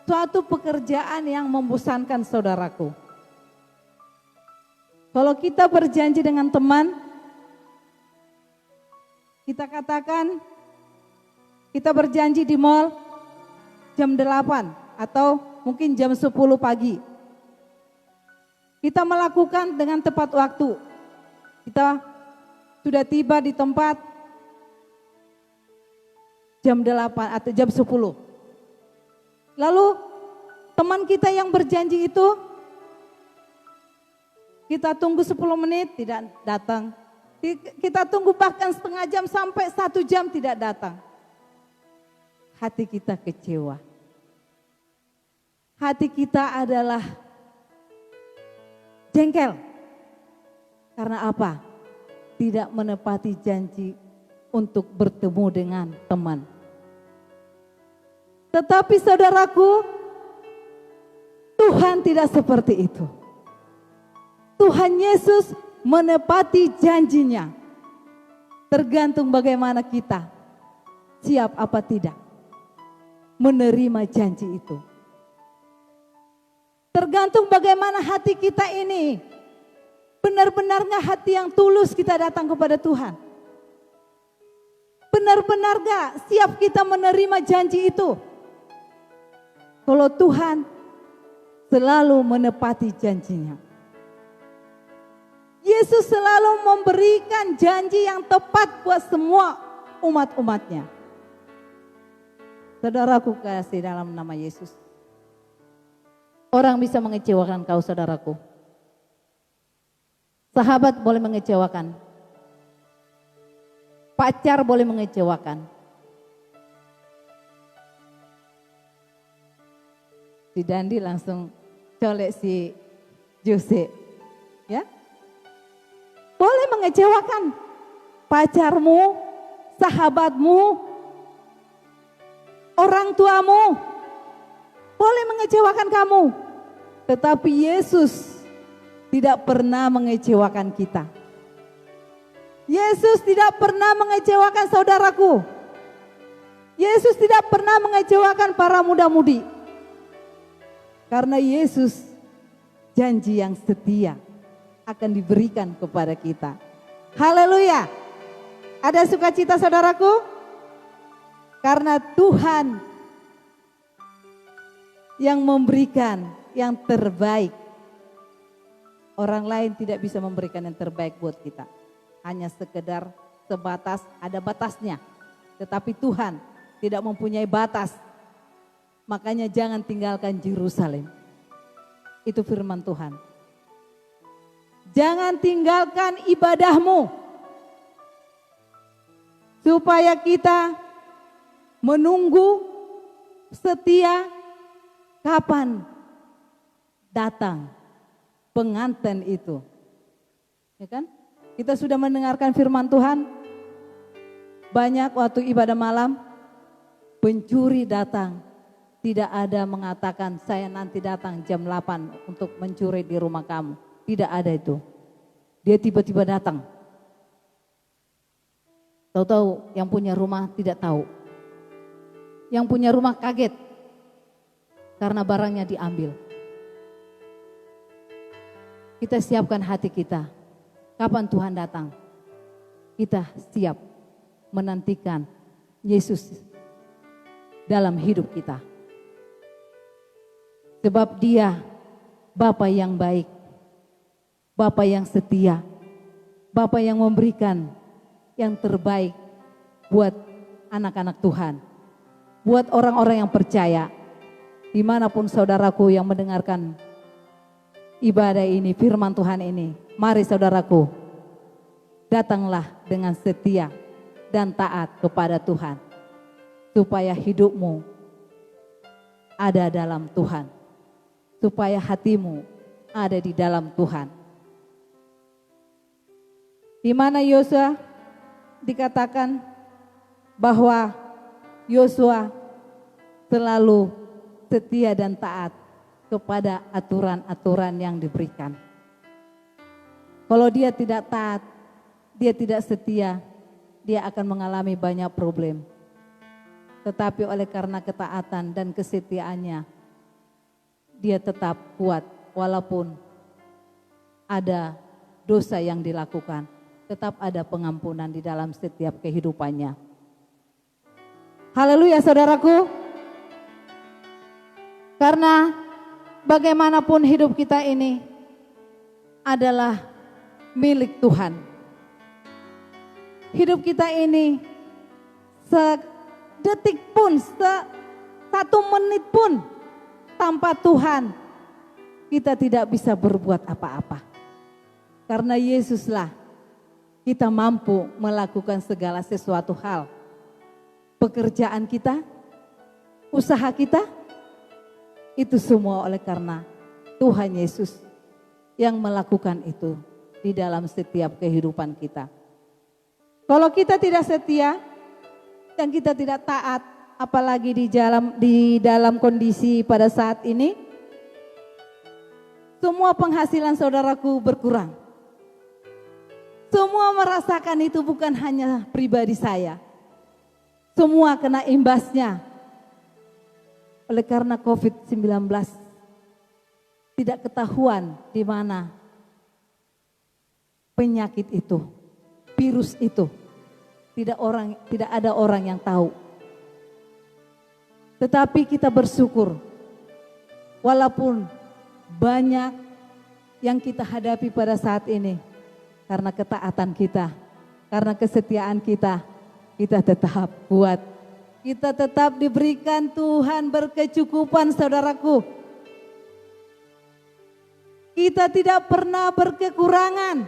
suatu pekerjaan yang membosankan saudaraku. Kalau kita berjanji dengan teman, kita katakan kita berjanji di mall jam 8 atau mungkin jam 10 pagi. Kita melakukan dengan tepat waktu. Kita sudah tiba di tempat jam 8 atau jam 10. Lalu teman kita yang berjanji itu kita tunggu 10 menit tidak datang. Kita tunggu bahkan setengah jam sampai 1 jam tidak datang. Hati kita kecewa. Hati kita adalah jengkel. Karena apa? Tidak menepati janji untuk bertemu dengan teman. Tetapi saudaraku, Tuhan tidak seperti itu. Tuhan Yesus menepati janjinya. Tergantung bagaimana kita siap apa tidak menerima janji itu. Tergantung bagaimana hati kita ini. Benar-benar gak hati yang tulus kita datang kepada Tuhan? Benar-benar gak siap kita menerima janji itu? Kalau Tuhan selalu menepati janjinya. Yesus selalu memberikan janji yang tepat buat semua umat-umatnya. Saudaraku kasih dalam nama Yesus. Orang bisa mengecewakan kau saudaraku. Sahabat boleh mengecewakan. Pacar boleh mengecewakan. Si Dandi langsung colek si Jose. Ya? Boleh mengecewakan pacarmu, sahabatmu, orang tuamu. Boleh mengecewakan kamu. Tetapi Yesus tidak pernah mengecewakan kita. Yesus tidak pernah mengecewakan saudaraku. Yesus tidak pernah mengecewakan para muda-mudi. Karena Yesus janji yang setia akan diberikan kepada kita. Haleluya. Ada sukacita saudaraku? Karena Tuhan yang memberikan yang terbaik. Orang lain tidak bisa memberikan yang terbaik buat kita. Hanya sekedar sebatas, ada batasnya. Tetapi Tuhan tidak mempunyai batas. Makanya jangan tinggalkan Yerusalem. Itu firman Tuhan. Jangan tinggalkan ibadahmu. Supaya kita menunggu setia kapan datang pengantin itu. Ya kan? Kita sudah mendengarkan firman Tuhan. Banyak waktu ibadah malam pencuri datang. Tidak ada mengatakan saya nanti datang jam 8 untuk mencuri di rumah kamu. Tidak ada itu. Dia tiba-tiba datang. Tahu-tahu yang punya rumah tidak tahu. Yang punya rumah kaget. Karena barangnya diambil. Kita siapkan hati kita. Kapan Tuhan datang? Kita siap menantikan Yesus dalam hidup kita. Sebab Dia Bapa yang baik, Bapa yang setia, Bapa yang memberikan yang terbaik buat anak-anak Tuhan, buat orang-orang yang percaya. Dimanapun saudaraku yang mendengarkan ibadah ini, firman Tuhan ini, mari saudaraku, datanglah dengan setia dan taat kepada Tuhan, supaya hidupmu ada dalam Tuhan, supaya hatimu ada di dalam Tuhan. Di mana Yosua dikatakan bahwa Yosua selalu setia dan taat kepada aturan-aturan yang diberikan. Kalau dia tidak taat, dia tidak setia, dia akan mengalami banyak problem. Tetapi oleh karena ketaatan dan kesetiaannya, dia tetap kuat walaupun ada dosa yang dilakukan. Tetap ada pengampunan di dalam setiap kehidupannya. Haleluya saudaraku. Karena bagaimanapun hidup kita ini adalah milik Tuhan. Hidup kita ini sedetik pun, satu menit pun tanpa Tuhan kita tidak bisa berbuat apa-apa. Karena Yesuslah kita mampu melakukan segala sesuatu hal. Pekerjaan kita, usaha kita, itu semua oleh karena Tuhan Yesus yang melakukan itu di dalam setiap kehidupan kita. Kalau kita tidak setia dan kita tidak taat, apalagi di dalam kondisi pada saat ini, semua penghasilan saudaraku berkurang. Semua merasakan itu, bukan hanya pribadi saya. Semua kena imbasnya. Oleh karena COVID-19 tidak ketahuan di mana penyakit itu, virus itu. Tidak ada orang yang tahu. Tetapi kita bersyukur walaupun banyak yang kita hadapi pada saat ini. Karena ketaatan kita, karena kesetiaan kita, kita tetap kuat. Kita tetap diberikan Tuhan berkecukupan saudaraku. Kita tidak pernah berkekurangan.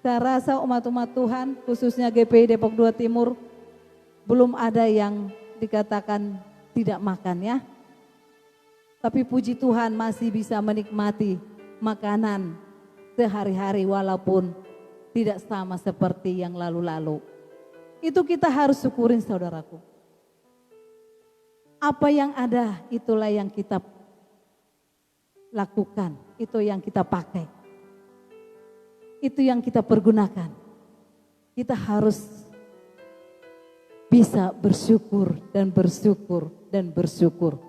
Saya rasa umat-umat Tuhan, khususnya GPI Depok 2 Timur, belum ada yang dikatakan tidak makan ya. Tapi puji Tuhan masih bisa menikmati makanan sehari-hari walaupun tidak sama seperti yang lalu-lalu. Itu kita harus syukurin saudaraku. Apa yang ada itulah yang kita lakukan, itu yang kita pakai. Itu yang kita pergunakan. Kita harus bisa bersyukur dan bersyukur dan bersyukur.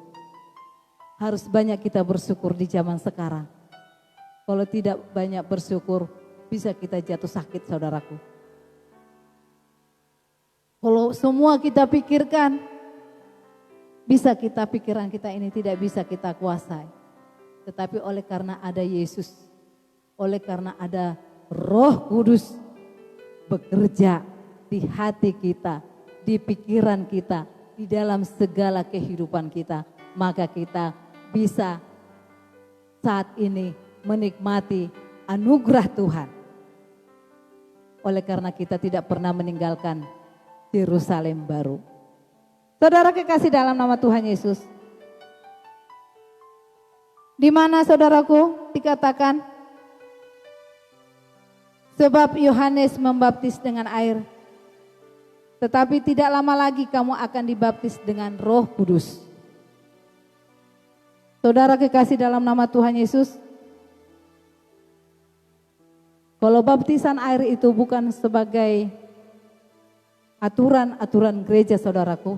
Harus banyak kita bersyukur di zaman sekarang. Kalau tidak banyak bersyukur, bisa kita jatuh sakit, saudaraku. Kalau semua kita pikirkan, pikiran kita ini tidak bisa kita kuasai. Tetapi oleh karena ada Yesus, oleh karena ada Roh Kudus bekerja di hati kita, di pikiran kita, di dalam segala kehidupan kita, maka kita bisa saat ini menikmati anugerah Tuhan. Oleh karena kita tidak pernah meninggalkan Yerusalem baru. Saudara kekasih dalam nama Tuhan Yesus, di mana saudaraku dikatakan, sebab Yohanes membaptis dengan air, tetapi tidak lama lagi kamu akan dibaptis dengan Roh Kudus. Saudara kekasih dalam nama Tuhan Yesus, kalau baptisan air itu bukan sebagai aturan-aturan gereja saudaraku,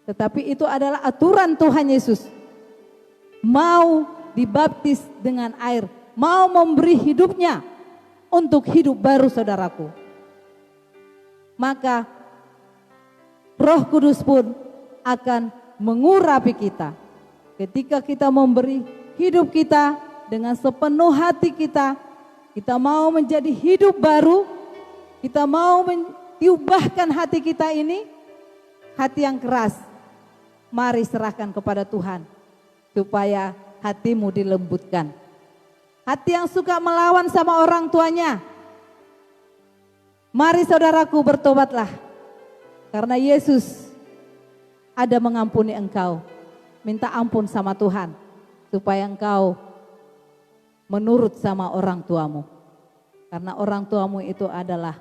tetapi itu adalah aturan Tuhan Yesus. Mau dibaptis dengan air, mau memberi hidupnya untuk hidup baru saudaraku. Maka Roh Kudus pun akan mengurapi kita. Ketika kita memberi hidup kita dengan sepenuh hati kita mau menjadi hidup baru, kita mau diubahkan hati kita ini, hati yang keras. Mari serahkan kepada Tuhan supaya hatimu dilembutkan. Hati yang suka melawan sama orang tuanya, mari saudaraku bertobatlah. Karena Yesus ada mengampuni engkau. Minta ampun sama Tuhan supaya engkau menurut sama orang tuamu. Karena orang tuamu itu adalah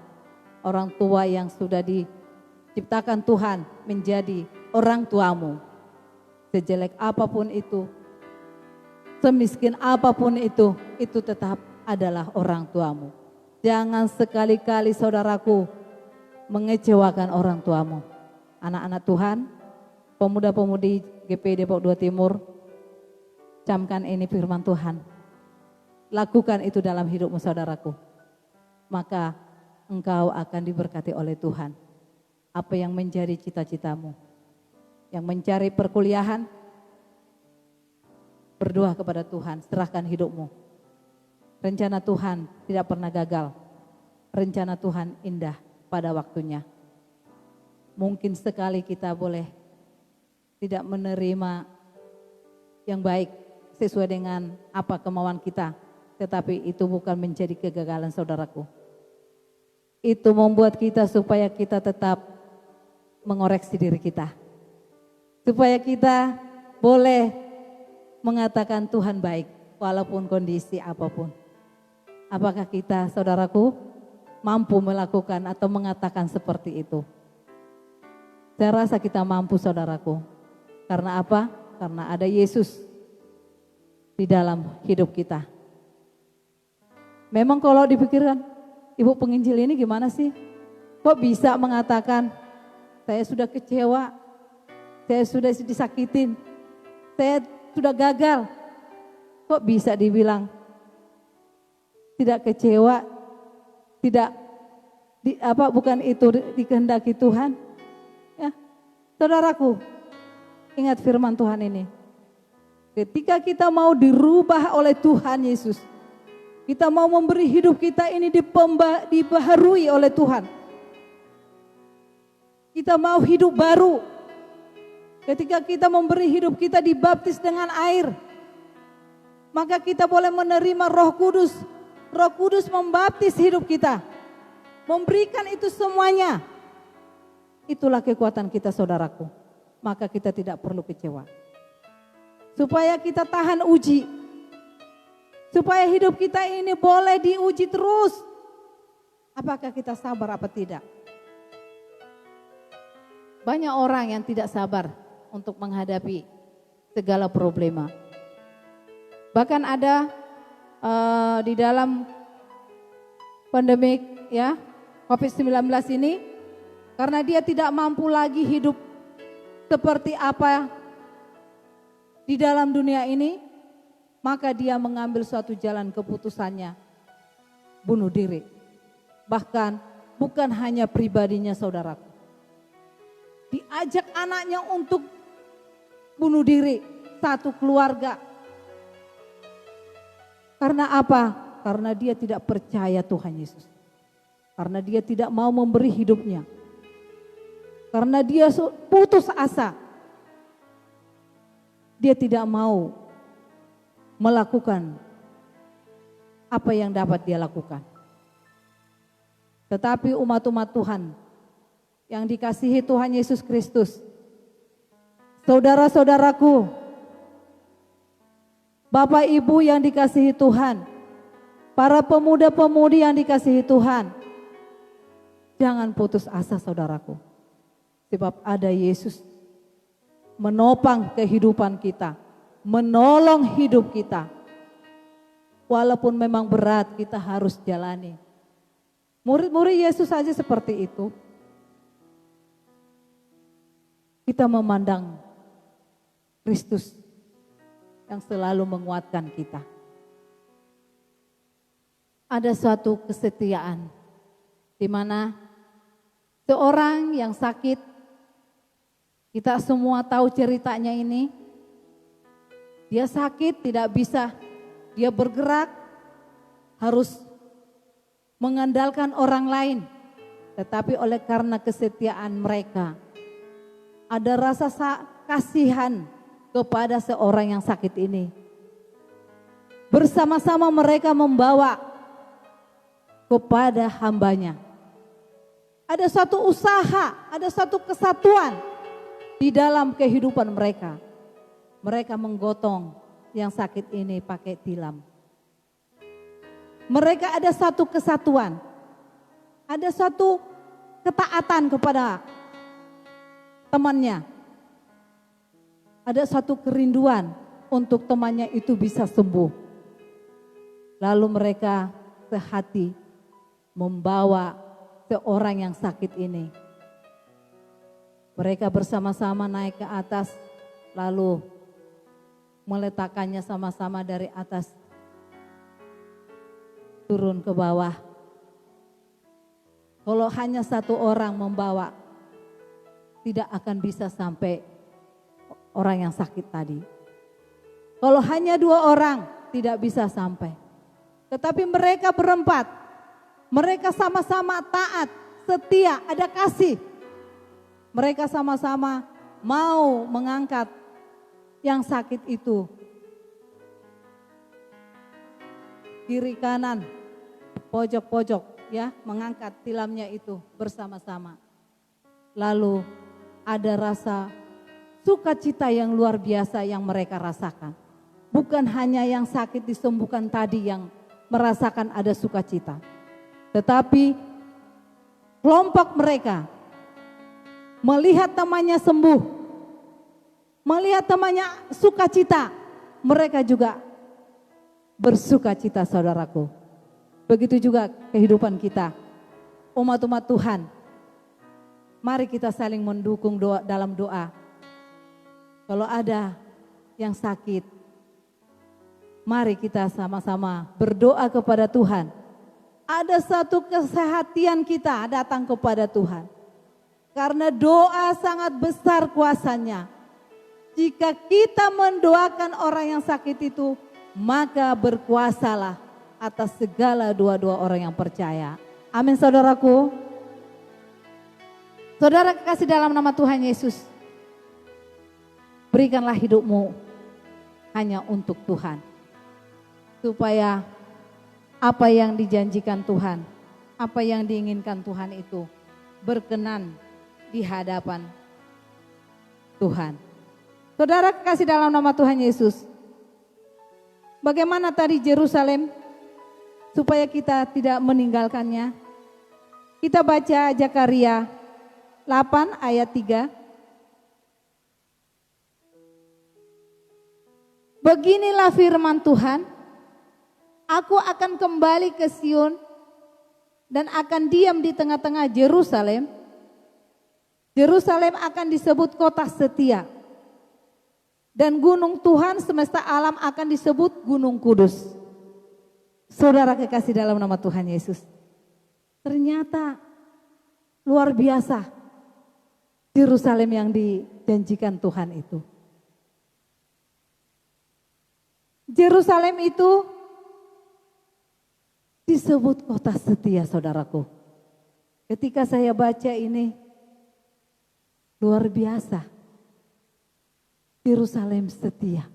orang tua yang sudah diciptakan Tuhan menjadi orang tuamu. Sejelek apapun itu, semiskin apapun itu tetap adalah orang tuamu. Jangan sekali-kali saudaraku mengecewakan orang tuamu. Anak-anak Tuhan, pemuda-pemudi GP Depok 2 Timur, camkan ini firman Tuhan. Lakukan itu dalam hidupmu saudaraku. Maka engkau akan diberkati oleh Tuhan. Apa yang menjadi cita-citamu, yang mencari perkuliahan, berdoa kepada Tuhan, serahkan hidupmu. Rencana Tuhan tidak pernah gagal. Rencana Tuhan indah pada waktunya. Mungkin sekali kita boleh tidak menerima yang baik sesuai dengan apa kemauan kita, tetapi itu bukan menjadi kegagalan saudaraku. Itu membuat kita supaya kita tetap mengoreksi diri kita. Supaya kita boleh mengatakan Tuhan baik walaupun kondisi apapun. Apakah kita saudaraku mampu melakukan atau mengatakan seperti itu? Saya rasa kita mampu saudaraku. Karena apa? Karena ada Yesus di dalam hidup kita. Memang kalau dipikirkan, Ibu penginjil ini gimana sih? Kok bisa mengatakan, saya sudah kecewa, saya sudah disakitin, saya sudah gagal. Kok bisa dibilang tidak kecewa, tidak bukan itu dikehendaki Tuhan? Ya, saudaraku, ingat firman Tuhan ini. Ketika kita mau dirubah oleh Tuhan Yesus, kita mau memberi hidup kita ini dibaharui oleh Tuhan. Kita mau hidup baru. Ketika kita memberi hidup kita dibaptis dengan air, maka kita boleh menerima Roh Kudus. Roh Kudus membaptis hidup kita, memberikan itu semuanya. Itulah kekuatan kita saudaraku. Maka kita tidak perlu kecewa. Supaya kita tahan uji. Supaya hidup kita ini boleh diuji terus. Apakah kita sabar apa tidak? Banyak orang yang tidak sabar untuk menghadapi segala problema. Bahkan ada di dalam pandemik ya COVID-19 ini, karena dia tidak mampu lagi hidup seperti apa di dalam dunia ini, maka dia mengambil suatu jalan keputusannya, bunuh diri. Bahkan bukan hanya pribadinya saudaraku, diajak anaknya untuk bunuh diri, satu keluarga. Karena apa? Karena dia tidak percaya Tuhan Yesus. Karena dia tidak mau memberi hidupnya. Karena dia putus asa. Dia tidak mau melakukan apa yang dapat dia lakukan. Tetapi umat-umat Tuhan yang dikasihi Tuhan Yesus Kristus, saudara-saudaraku, Bapak Ibu yang dikasihi Tuhan, para pemuda-pemudi yang dikasihi Tuhan, jangan putus asa saudaraku. Sebab ada Yesus menopang kehidupan kita, menolong hidup kita. Walaupun memang berat, kita harus jalani. Murid-murid Yesus saja seperti itu. Kita memandang Kristus yang selalu menguatkan kita. Ada suatu kesetiaan di mana seorang yang sakit, kita semua tahu ceritanya ini. Dia sakit, tidak bisa dia bergerak, harus mengandalkan orang lain. Tetapi oleh karena kesetiaan mereka, ada rasa kasihan kepada seorang yang sakit ini. Bersama-sama mereka membawa kepada hambanya. Ada suatu usaha, ada suatu kesatuan di dalam kehidupan mereka. Mereka menggotong yang sakit ini pakai tilam. Mereka ada satu kesatuan, ada suatu ketaatan kepada temannya. Ada satu kerinduan untuk temannya itu bisa sembuh. Lalu mereka sehati membawa seorang yang sakit ini. Mereka bersama-sama naik ke atas, lalu meletakkannya sama-sama dari atas turun ke bawah. Kalau hanya satu orang membawa, tidak akan bisa sampai orang yang sakit tadi. Kalau hanya dua orang, tidak bisa sampai. Tetapi mereka berempat, mereka sama-sama taat, setia, ada kasih. Mereka sama-sama mau mengangkat yang sakit itu. Kiri kanan, pojok-pojok, ya, mengangkat tilamnya itu bersama-sama. Lalu ada rasa sukacita yang luar biasa yang mereka rasakan. Bukan hanya yang sakit disembuhkan tadi yang merasakan ada sukacita. Tetapi kelompok mereka melihat temannya sembuh, melihat temannya sukacita, mereka juga bersukacita saudaraku. Begitu juga kehidupan kita, umat-umat Tuhan. Mari kita saling mendukung dalam doa. Kalau ada yang sakit, mari kita sama-sama berdoa kepada Tuhan. Ada satu kesehatan kita datang kepada Tuhan. Karena doa sangat besar kuasanya. Jika kita mendoakan orang yang sakit itu, maka berkuasalah atas segala dua-dua orang yang percaya. Amin saudaraku. Saudara kekasih dalam nama Tuhan Yesus. Berikanlah hidupmu hanya untuk Tuhan. Supaya apa yang dijanjikan Tuhan, apa yang diinginkan Tuhan itu berkenan di hadapan Tuhan. Saudara kekasih dalam nama Tuhan Yesus. Bagaimana tadi Yerusalem supaya kita tidak meninggalkannya? Kita baca Zakaria 8 ayat 3. Beginilah firman Tuhan, aku akan kembali ke Sion dan akan diam di tengah-tengah Yerusalem. Yerusalem akan disebut kota setia. Dan gunung Tuhan semesta alam akan disebut Gunung Kudus. Saudara kekasih dalam nama Tuhan Yesus. Ternyata luar biasa Yerusalem yang dijanjikan Tuhan itu. Yerusalem itu disebut kota setia, saudaraku. Ketika saya baca ini, luar biasa. Yerusalem setia.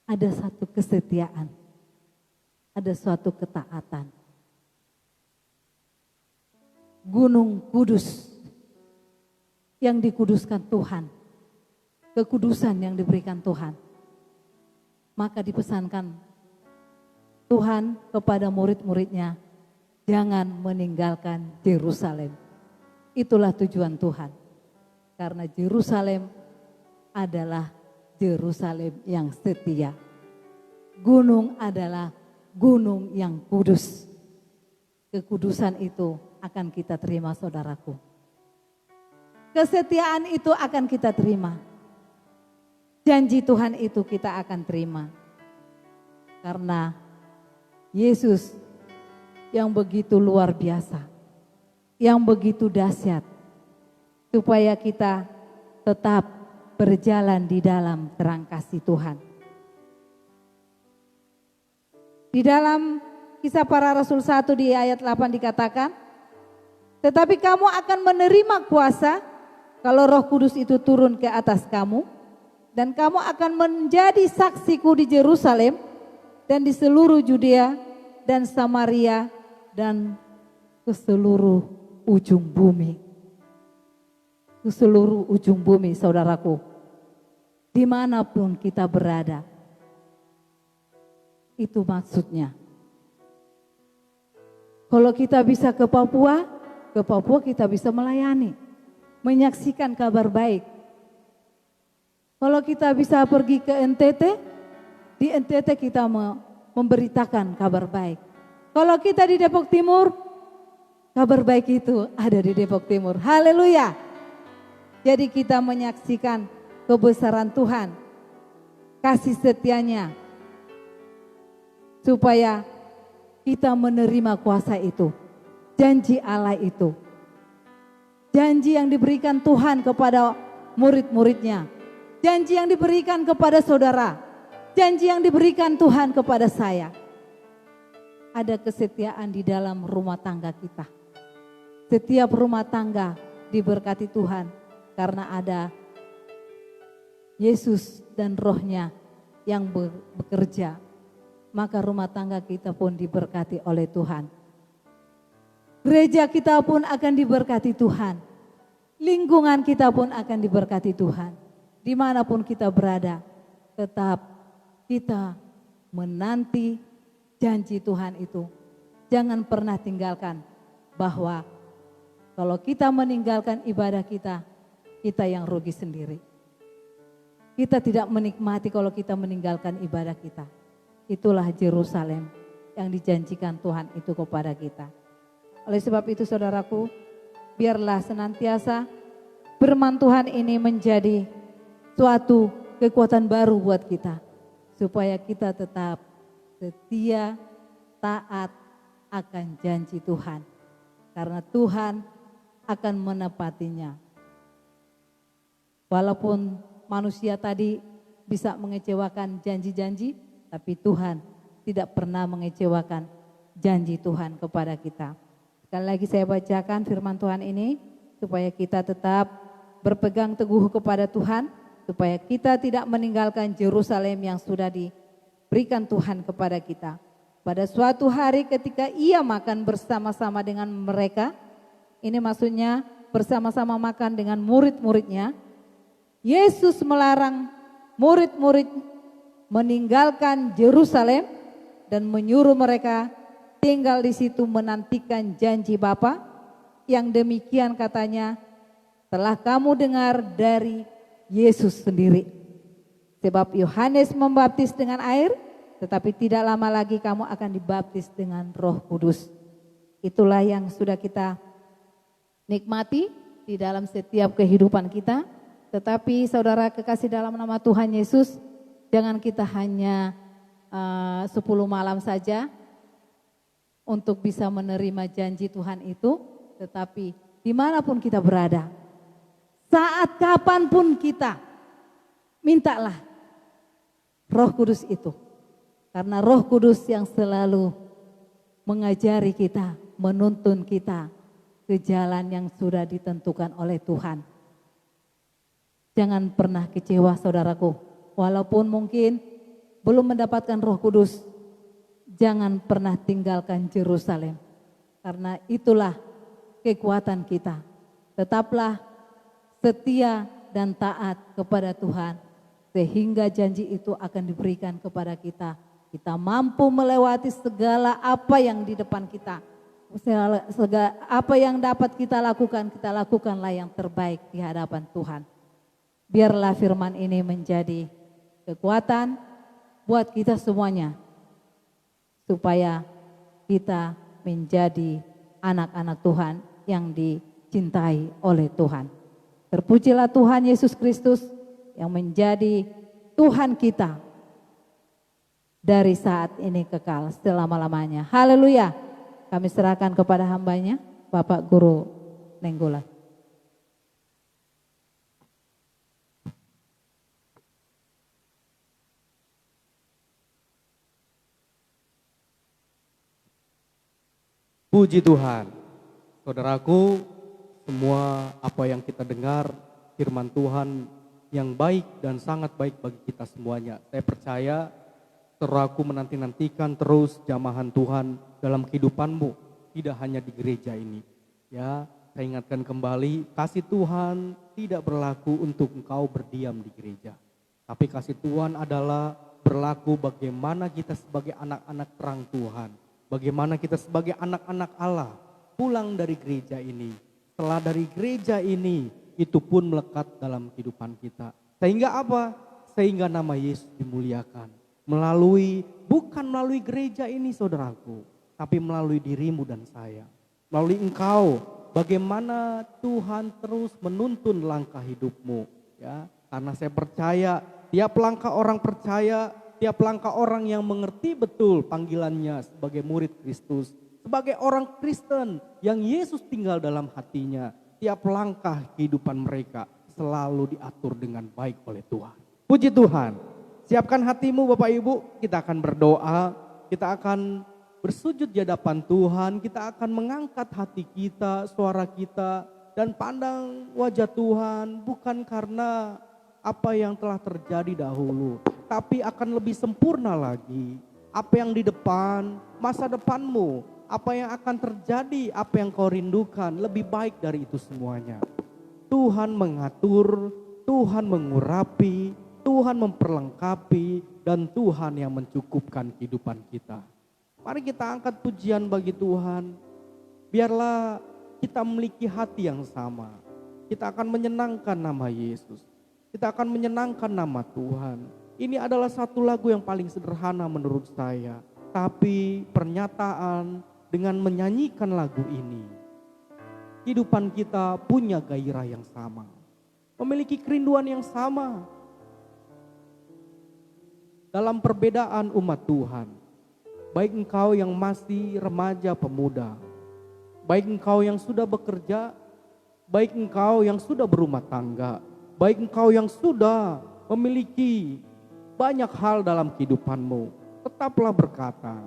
Ada satu kesetiaan. Ada suatu ketaatan. Gunung Kudus yang dikuduskan Tuhan. Kekudusan yang diberikan Tuhan. Maka dipesankan Tuhan kepada murid-muridnya, jangan meninggalkan Yerusalem. Itulah tujuan Tuhan. Karena Yerusalem adalah Yerusalem yang setia. Gunung adalah gunung yang kudus. Kekudusan itu akan kita terima, saudaraku. Kesetiaan itu akan kita terima. Janji Tuhan itu kita akan terima. Karena Yesus yang begitu luar biasa, yang begitu dahsyat, supaya kita tetap berjalan di dalam terang kasih Tuhan. Di dalam Kisah Para Rasul 1 di ayat 8 dikatakan, tetapi kamu akan menerima kuasa kalau Roh Kudus itu turun ke atas kamu, dan kamu akan menjadi saksiku di Yerusalem dan di seluruh Yudea dan Samaria dan ke seluruh ujung bumi. Ke seluruh ujung bumi, saudaraku. Dimanapun kita berada. Itu maksudnya. Kalau kita bisa ke Papua kita bisa melayani. Menyaksikan kabar baik. Kalau kita bisa pergi ke NTT, di NTT kita memberitakan kabar baik. Kalau kita di Depok Timur, kabar baik itu ada di Depok Timur. Haleluya. Jadi kita menyaksikan kebesaran Tuhan, kasih setianya, supaya kita menerima kuasa itu, janji Allah itu, janji yang diberikan Tuhan kepada murid-muridnya, janji yang diberikan kepada saudara, janji yang diberikan Tuhan kepada saya. Ada kesetiaan di dalam rumah tangga kita. Setiap rumah tangga diberkati Tuhan karena ada Yesus dan Roh-Nya yang bekerja, maka rumah tangga kita pun diberkati oleh Tuhan. Gereja kita pun akan diberkati Tuhan. Lingkungan kita pun akan diberkati Tuhan. Dimanapun kita berada, tetap kita menanti janji Tuhan itu. Jangan pernah tinggalkan bahwa kalau kita meninggalkan ibadah kita, kita yang rugi sendiri. Kita tidak menikmati kalau kita meninggalkan ibadah kita. Itulah Yerusalem yang dijanjikan Tuhan itu kepada kita. Oleh sebab itu saudaraku, biarlah senantiasa firman Tuhan ini menjadi suatu kekuatan baru buat kita. Supaya kita tetap setia, taat akan janji Tuhan. Karena Tuhan akan menepatinya. Walaupun manusia tadi bisa mengecewakan janji-janji, tapi Tuhan tidak pernah mengecewakan janji Tuhan kepada kita. Sekali lagi saya bacakan firman Tuhan ini, supaya kita tetap berpegang teguh kepada Tuhan, supaya kita tidak meninggalkan Yerusalem yang sudah diberikan Tuhan kepada kita. Pada suatu hari ketika ia makan bersama-sama dengan mereka, ini maksudnya bersama-sama makan dengan murid-muridnya, Yesus melarang murid-murid meninggalkan Yerusalem dan menyuruh mereka tinggal di situ menantikan janji Bapa, yang demikian katanya telah kamu dengar dari Yesus sendiri. Sebab Yohanes membaptis dengan air, tetapi tidak lama lagi kamu akan dibaptis dengan Roh Kudus. Itulah yang sudah kita nikmati di dalam setiap kehidupan kita. Tetapi saudara kekasih dalam nama Tuhan Yesus, jangan kita hanya 10 malam saja untuk bisa menerima janji Tuhan itu, tetapi dimanapun kita berada, saat kapanpun kita, mintalah Roh Kudus itu. Karena Roh Kudus yang selalu mengajari kita, menuntun kita ke jalan yang sudah ditentukan oleh Tuhan. Jangan pernah kecewa saudaraku, walaupun mungkin belum mendapatkan Roh Kudus, jangan pernah tinggalkan Yerusalem. Karena itulah kekuatan kita. Tetaplah setia dan taat kepada Tuhan, sehingga janji itu akan diberikan kepada kita. Kita mampu melewati segala apa yang di depan kita. Apa yang dapat kita lakukanlah yang terbaik di hadapan Tuhan. Biarlah firman ini menjadi kekuatan buat kita semuanya, supaya kita menjadi anak-anak Tuhan yang dicintai oleh Tuhan. Terpujilah Tuhan Yesus Kristus yang menjadi Tuhan kita dari saat ini kekal selama-lamanya. Haleluya. Kami serahkan kepada hambanya, Bapak Guru Nenggula. Puji Tuhan, saudaraku, semua apa yang kita dengar firman Tuhan yang baik dan sangat baik bagi kita semuanya. Saya percaya saudaraku menanti-nantikan terus jamahan Tuhan dalam kehidupanmu, tidak hanya di gereja ini. Ya, saya ingatkan kembali, kasih Tuhan tidak berlaku untuk engkau berdiam di gereja. Tapi kasih Tuhan adalah berlaku bagaimana kita sebagai anak-anak terang Tuhan. Bagaimana kita sebagai anak-anak Allah pulang dari gereja ini. Setelah dari gereja ini, itu pun melekat dalam kehidupan kita. Sehingga apa? Sehingga nama Yesus dimuliakan. Bukan melalui gereja ini saudaraku, tapi melalui dirimu dan saya. Melalui engkau, bagaimana Tuhan terus menuntun langkah hidupmu. Ya, karena saya percaya, tiap langkah orang percaya, tiap langkah orang yang mengerti betul panggilannya sebagai murid Kristus, sebagai orang Kristen yang Yesus tinggal dalam hatinya, tiap langkah kehidupan mereka selalu diatur dengan baik oleh Tuhan. Puji Tuhan. Siapkan hatimu Bapak Ibu, kita akan berdoa, kita akan bersujud di hadapan Tuhan, kita akan mengangkat hati kita, suara kita, dan pandang wajah Tuhan bukan karena apa yang telah terjadi dahulu, tapi akan lebih sempurna lagi. Apa yang di depan, masa depanmu, apa yang akan terjadi, apa yang kau rindukan, lebih baik dari itu semuanya. Tuhan mengatur, Tuhan mengurapi, Tuhan memperlengkapi, dan Tuhan yang mencukupkan kehidupan kita. Mari kita angkat pujian bagi Tuhan. Biarlah kita memiliki hati yang sama. Kita akan menyenangkan nama Yesus. Kita akan menyenangkan nama Tuhan. Ini adalah satu lagu yang paling sederhana menurut saya. Tapi pernyataan dengan menyanyikan lagu ini, kehidupan kita punya gairah yang sama. Memiliki kerinduan yang sama. Dalam perbedaan umat Tuhan. Baik engkau yang masih remaja pemuda. Baik engkau yang sudah bekerja. Baik engkau yang sudah berumah tangga. Baik engkau yang sudah memiliki banyak hal dalam kehidupanmu, tetaplah berkata,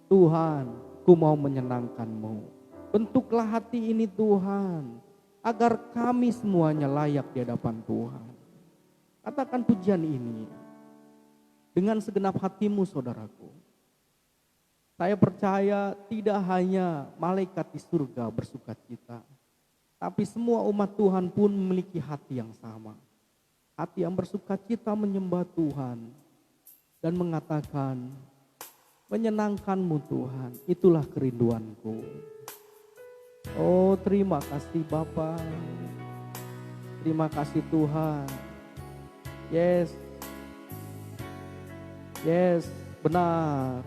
Tuhan, ku mau menyenangkan-Mu. Bentuklah hati ini Tuhan, agar kami semuanya layak di hadapan Tuhan. Katakan pujian ini dengan segenap hatimu saudaraku. Saya percaya tidak hanya malaikat di surga bersukacita, tapi semua umat Tuhan pun memiliki hati yang sama. Hati yang bersukacita menyembah Tuhan dan mengatakan, menyenangkan-Mu Tuhan, itulah kerinduanku. Oh, terima kasih Bapa. Terima kasih Tuhan. Yes. Yes, benar.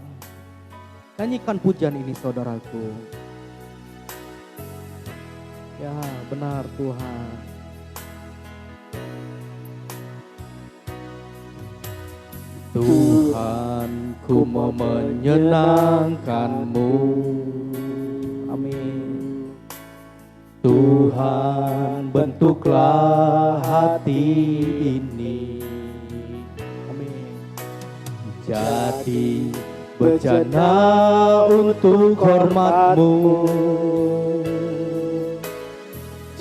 Nyanyikan pujian ini saudaraku. Ya, benar Tuhan. Tuhan, ku mau menyenangkan-Mu. Amin. Tuhan, bentuklah hati ini. Amin. Jadi bejana untuk hormat-Mu.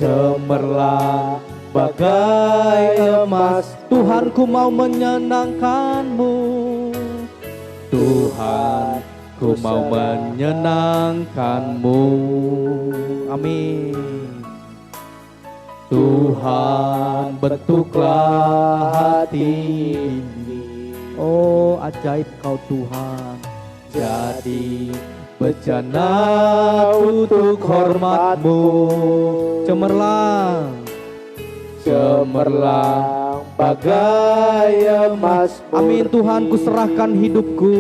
Cemerlang bagai emas, Tuhan, ku mau menyenangkan-Mu. Tuhan, ku mau menyenangkan-Mu. Amin. Tuhan, bentuklah hati ini. Oh, ajaib Kau Tuhan. Jadi bejana untuk hormat-Mu. Cemerlang, cemerlang bagai emas murni. Amin. Tuhan, ku serahkan hidupku.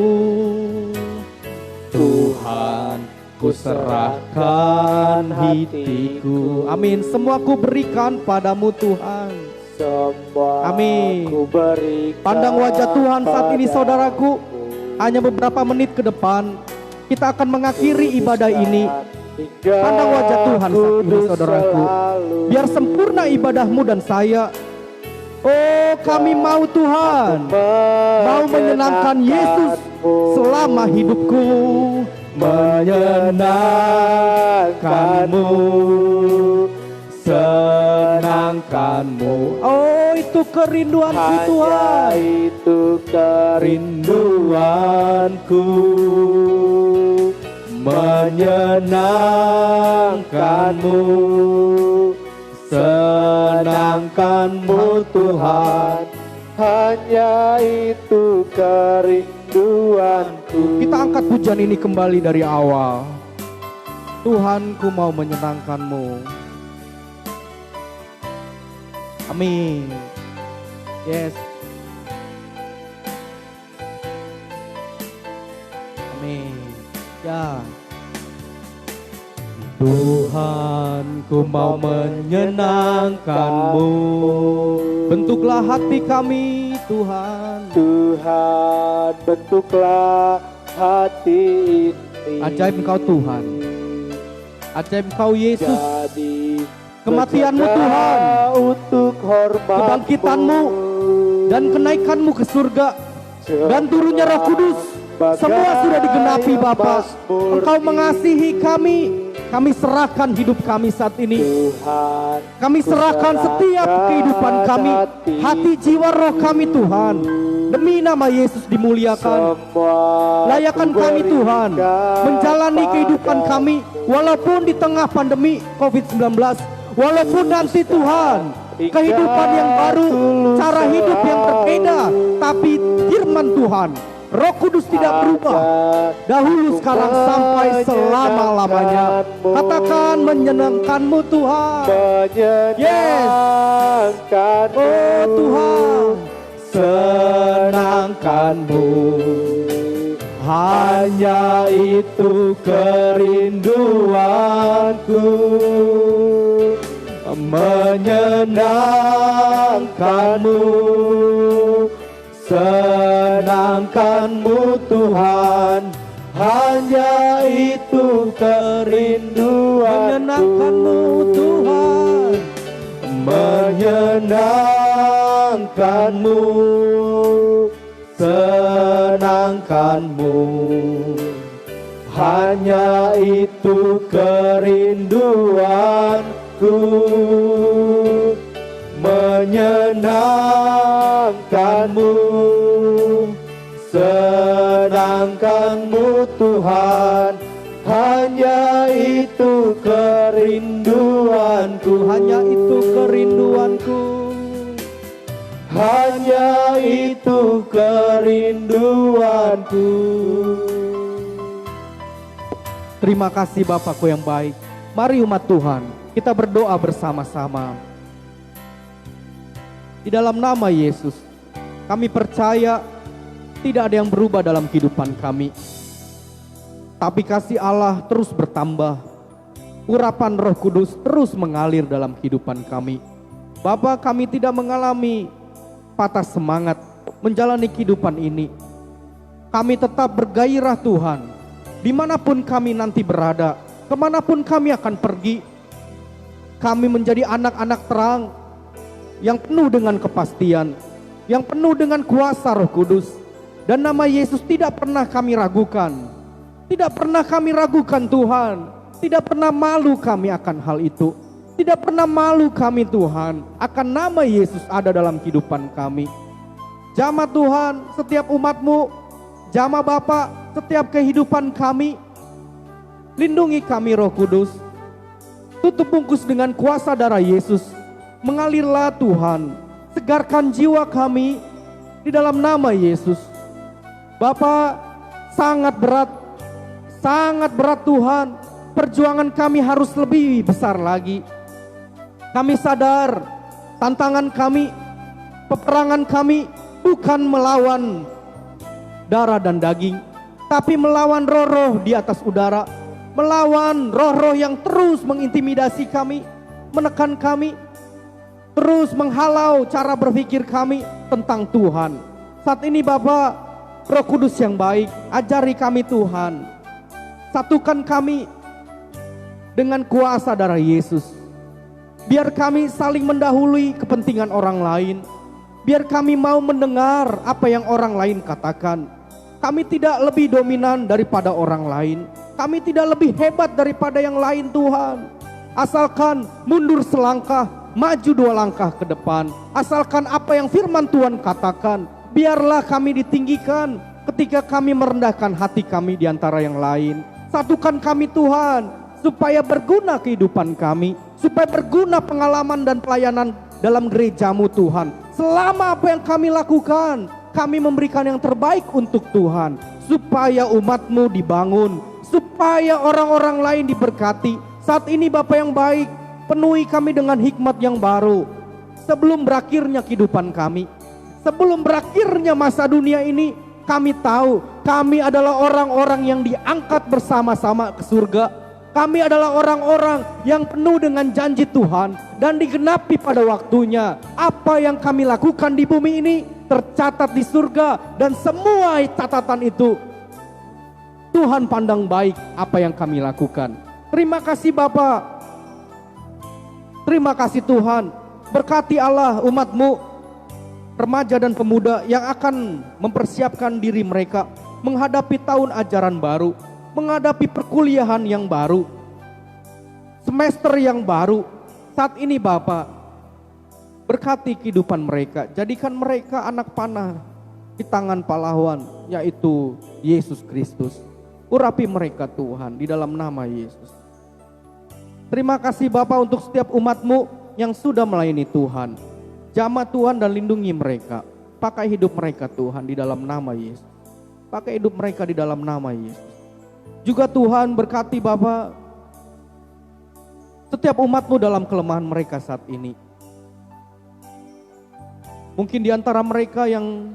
Tuhan, ku serahkan hatiku. Amin. Semua ku berikan padamu Tuhan. Semua Amin. ku berikan. Pandang wajah Tuhan saat ini saudaraku. Hanya beberapa menit ke depan kita akan mengakhiri ibadah ini. Pandang wajah Tuhan saat ini saudaraku. Biar sempurna ibadahmu dan saya. Oh, kami mau Tuhan, mau menyenangkan Yesus selama hidupku. Menyenangkan-Mu, senangkan-Mu. Oh, itu kerinduanku Tuhan. Itu Kerinduanku menyenangkan-Mu, senangkan-Mu Tuhan. hanya itu kerinduanku. Kita angkat pujian ini kembali dari awal. Tuhan, ku mau menyenangkan-Mu. Amin. Yes. Amin. Ya. Tuhan, ku mau menyenangkan-Mu. Bentuklah hati kami, Tuhan. Tuhan, bentuklah hati ini. Ajaib Engkau Tuhan. Ajaib Engkau Yesus. Jadi Kematian-Mu Tuhan, untuk hormat, kebangkitan-Mu dan kenaikan-Mu ke surga, dan turunnya Roh Kudus, semua sudah digenapi Bapa. Engkau mengasihi kami. Kami serahkan hidup kami saat ini. Tuhan, Kami serahkan setiap kehidupan kami, hati, jiwa, roh kami Tuhan. Demi nama Yesus dimuliakan. Layakan kami Tuhan menjalani kehidupan kami walaupun di tengah pandemi COVID-19. Walaupun nanti Tuhan kehidupan yang baru, cara hidup yang berbeda, tapi firman Tuhan, Roh Kudus tidak berubah. Dahulu, sekarang, sampai selama-lamanya. Katakan menyenangkan-Mu Tuhan. Yes. Oh Tuhan, senangkan-Mu. Hanya itu kerinduanku. Menyenangkan-Mu, senangkan-Mu Tuhan. Hanya itu kerinduanku. Menyenangkan-Mu Tuhan. Menyenangkan-Mu, senangkan-Mu. Hanya itu kerinduanku. Menyenangkan-Mu, senangkan-Mu Tuhan. Hanya itu kerinduanku. Hanya itu kerinduanku. Hanya itu kerinduanku. Terima kasih Bapakku yang baik. Mari umat Tuhan, kita berdoa bersama-sama. Di dalam nama Yesus, kami percaya tidak ada yang berubah dalam kehidupan kami. Tapi kasih Allah terus bertambah. Urapan Roh Kudus terus mengalir dalam kehidupan kami. Bapa, kami tidak mengalami patah semangat. menjalani kehidupan ini. Kami tetap bergairah Tuhan, dimanapun kami nanti berada, kemanapun kami akan pergi. Kami menjadi anak-anak terang yang penuh dengan kepastian, yang penuh dengan kuasa Roh Kudus. Dan nama Yesus tidak pernah kami ragukan. Tidak pernah kami ragukan Tuhan. Tidak pernah malu kami akan hal itu. Tidak pernah malu kami Tuhan akan nama Yesus ada dalam kehidupan kami. Jamah Tuhan setiap umat-Mu, jamah Bapa setiap kehidupan kami. Lindungi kami Roh Kudus. Tutup bungkus dengan kuasa darah Yesus. Mengalirlah Tuhan. Segarkan jiwa kami di dalam nama Yesus. Bapa, sangat berat Tuhan. Perjuangan kami harus lebih besar lagi. Kami sadar tantangan kami, peperangan kami bukan melawan darah dan daging, tapi melawan roh-roh di atas udara, melawan roh-roh yang terus mengintimidasi kami, menekan kami, terus menghalau cara berpikir kami tentang Tuhan. Saat ini Bapa, Roh Kudus yang baik, ajari kami Tuhan. Satukan kami dengan kuasa darah Yesus. Biar kami saling mendahului kepentingan orang lain. Biar kami mau mendengar apa yang orang lain katakan. Kami tidak lebih dominan daripada orang lain. Kami tidak lebih hebat daripada yang lain Tuhan. Asalkan mundur selangkah, maju 2 langkah ke depan. Asalkan apa yang firman Tuhan katakan. Biarlah kami ditinggikan ketika kami merendahkan hati kami di antara yang lain. Satukan kami Tuhan, supaya berguna kehidupan kami, supaya berguna pengalaman dan pelayanan dalam gereja-Mu Tuhan. Selama apa yang kami lakukan, kami memberikan yang terbaik untuk Tuhan, supaya umat-Mu dibangun, supaya orang-orang lain diberkati. Saat ini Bapa yang baik, penuhi kami dengan hikmat yang baru. Sebelum berakhirnya kehidupan kami, sebelum berakhirnya masa dunia ini, kami tahu kami adalah orang-orang yang diangkat bersama-sama ke surga. Kami adalah orang-orang yang penuh dengan janji Tuhan dan digenapi pada waktunya. Apa yang kami lakukan di bumi ini tercatat di surga, dan semua catatan itu Tuhan pandang baik apa yang kami lakukan. Terima kasih Bapa. Terima kasih Tuhan. Berkati Allah umat-Mu, remaja dan pemuda yang akan mempersiapkan diri mereka menghadapi tahun ajaran baru, menghadapi perkuliahan yang baru, semester yang baru. Saat ini Bapa, berkati kehidupan mereka, jadikan mereka anak panah di tangan pahlawan, yaitu Yesus Kristus. Urapi mereka Tuhan di dalam nama Yesus. Terima kasih Bapa untuk setiap umat-Mu yang sudah melayani Tuhan. Jamah Tuhan dan lindungi mereka. Pakai hidup mereka Tuhan di dalam nama Yesus. Pakai hidup mereka di dalam nama Yesus. Juga Tuhan berkati Bapa setiap umat-Mu dalam kelemahan mereka saat ini. Mungkin di antara mereka yang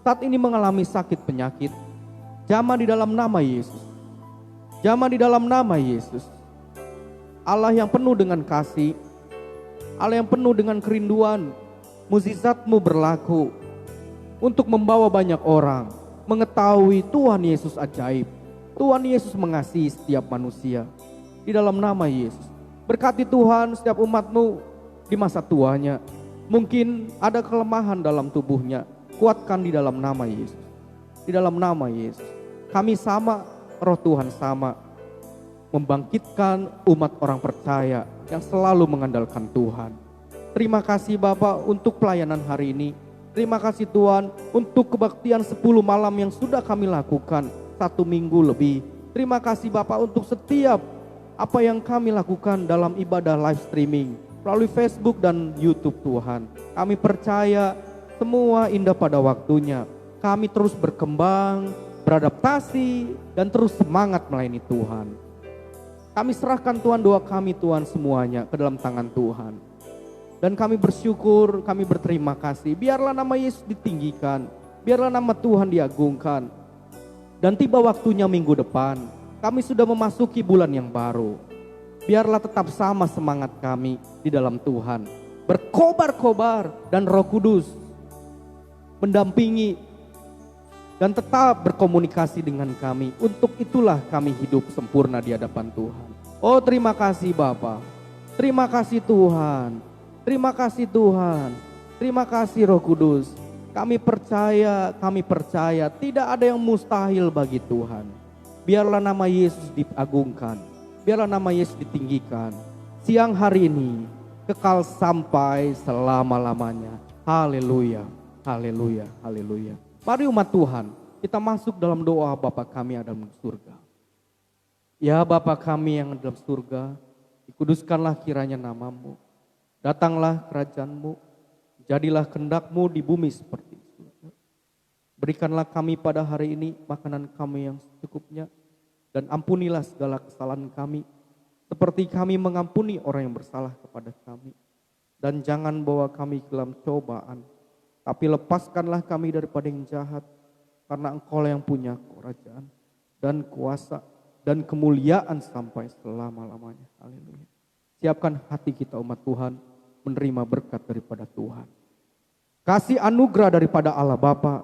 saat ini mengalami sakit penyakit, jamah di dalam nama Yesus. Jamah di dalam nama Yesus. Allah yang penuh dengan kasih, Allah yang penuh dengan kerinduan, mukjizat-Mu berlaku untuk membawa banyak orang mengetahui Tuhan Yesus ajaib. Tuhan Yesus mengasihi setiap manusia. Di dalam nama Yesus, berkati Tuhan setiap umat-Mu di masa tuanya. Mungkin ada kelemahan dalam tubuhnya, kuatkan di dalam nama Yesus. Di dalam nama Yesus, kami sama, roh Tuhan sama, membangkitkan umat orang percaya yang selalu mengandalkan Tuhan. Terima kasih Bapak untuk pelayanan hari ini. Terima kasih Tuhan untuk kebaktian 10 malam yang sudah kami lakukan 1 minggu lebih. Terima kasih Bapak untuk setiap apa yang kami lakukan dalam ibadah live streaming melalui Facebook dan YouTube Tuhan. Kami percaya semua indah pada waktunya. Kami terus berkembang, beradaptasi, dan terus semangat melayani Tuhan. Kami serahkan Tuhan doa kami Tuhan semuanya ke dalam tangan Tuhan. Dan kami bersyukur, kami berterima kasih. Biarlah nama Yesus ditinggikan, biarlah nama Tuhan diagungkan. Dan tiba waktunya minggu depan, kami sudah memasuki bulan yang baru. Biarlah tetap sama semangat kami di dalam Tuhan. Berkobar-kobar dan Roh Kudus mendampingi, dan tetap berkomunikasi dengan kami. Untuk itulah kami hidup sempurna di hadapan Tuhan. Oh, terima kasih Bapa. Terima kasih Tuhan. Terima kasih Tuhan. Terima kasih Roh Kudus. Kami percaya tidak ada yang mustahil bagi Tuhan. Biarlah nama Yesus diagungkan. Biarlah nama Yesus ditinggikan. Siang hari ini kekal sampai selama-lamanya. Haleluya. Haleluya. Haleluya. Mari umat Tuhan, kita masuk dalam doa Bapa kami yang ada di surga. Ya Bapa kami yang dalam surga, dikuduskanlah kiranya namamu. Datanglah kerajaan-Mu, jadilah kehendak-Mu di bumi seperti di surga. Berikanlah kami pada hari ini makanan kami yang secukupnya, dan ampunilah segala kesalahan kami, seperti kami mengampuni orang yang bersalah kepada kami. Dan jangan bawa kami ke dalam cobaan, tapi lepaskanlah kami daripada yang jahat, karena Engkaulah yang punya kerajaan dan kuasa dan kemuliaan sampai selama-lamanya. Haleluya. Siapkan hati kita umat Tuhan menerima berkat daripada Tuhan. Kasih anugerah daripada Allah Bapa,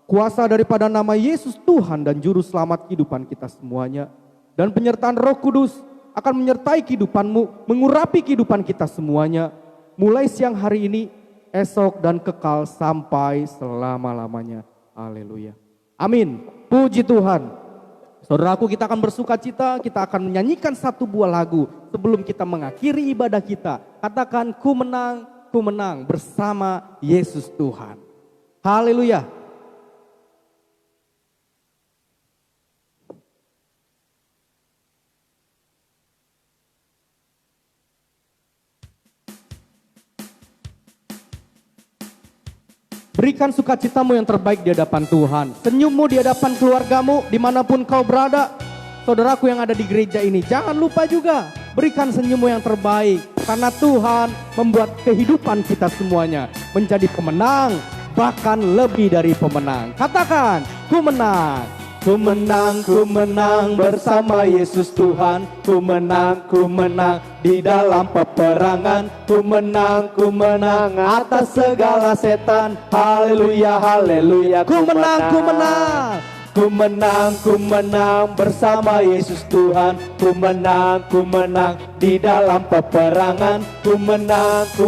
kuasa daripada nama Yesus Tuhan dan Juru Selamat kehidupan kita semuanya, dan penyertaan Roh Kudus akan menyertai kehidupanmu, mengurapi kehidupan kita semuanya, mulai siang hari ini, esok dan kekal sampai selama-lamanya. Haleluya. Amin. Puji Tuhan. Saudaraku, kita akan bersuka cita, kita akan menyanyikan satu buah lagu sebelum kita mengakhiri ibadah kita. Katakan, ku menang bersama Yesus Tuhan. Haleluya. Berikan sukacitamu yang terbaik di hadapan Tuhan. Senyummu di hadapan keluargamu dimanapun kau berada. Saudaraku yang ada di gereja ini, jangan lupa juga berikan senyummu yang terbaik. Karena Tuhan membuat kehidupan kita semuanya menjadi pemenang, bahkan lebih dari pemenang. Katakan, ku menang. Ku menang bersama Yesus Tuhan. Ku menang di dalam peperangan. Ku menang atas segala setan. Haleluya, haleluya. Ku menang. Ku menang bersama Yesus Tuhan. Ku menang di dalam peperangan. Ku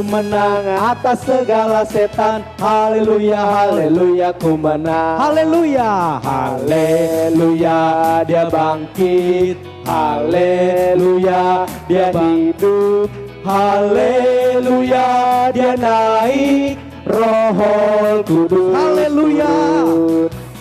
menang atas segala setan. Haleluya, haleluya, ku menang. Haleluya, haleluya, dia bangkit. Haleluya, dia hidup. Haleluya, dia naik. Roh Kudus. Haleluya.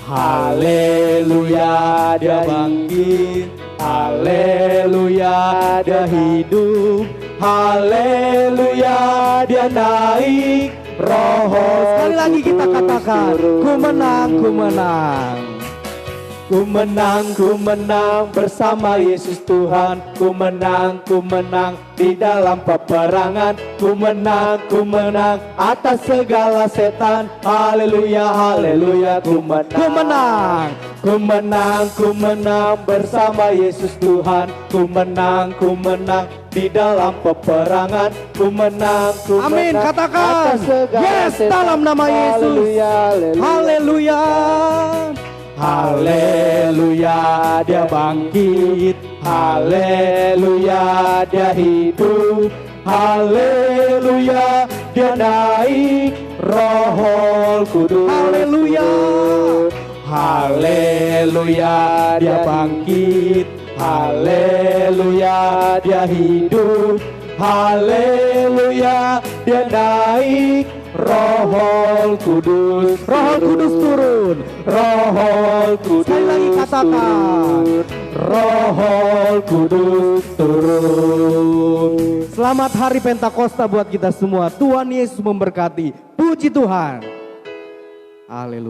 Haleluya, dia bangkit. Haleluya, dia hidup. Haleluya, dia naik. Roh. Sekali lagi kita katakan, ku menang. Ku menang bersama Yesus Tuhan. Ku menang di dalam peperangan. Ku menang atas segala setan. Haleluya, haleluya, ku menang. Ku menang bersama Yesus Tuhan. Ku menang di dalam peperangan. Ku menang amin, katakan yes dalam nama Yesus. Haleluya. Haleluya, dia bangkit. Haleluya, dia hidup. Haleluya, dia naik. Roh Kudus. Haleluya. Haleluya, dia bangkit. Haleluya, dia hidup. Haleluya, dia naik. Roh Kudus turun. Roh Kudus. Sekali lagi katakan, Roh Kudus turun. Selamat hari Pentakosta buat kita semua. Tuhan Yesus memberkati. Puji Tuhan. Haleluya.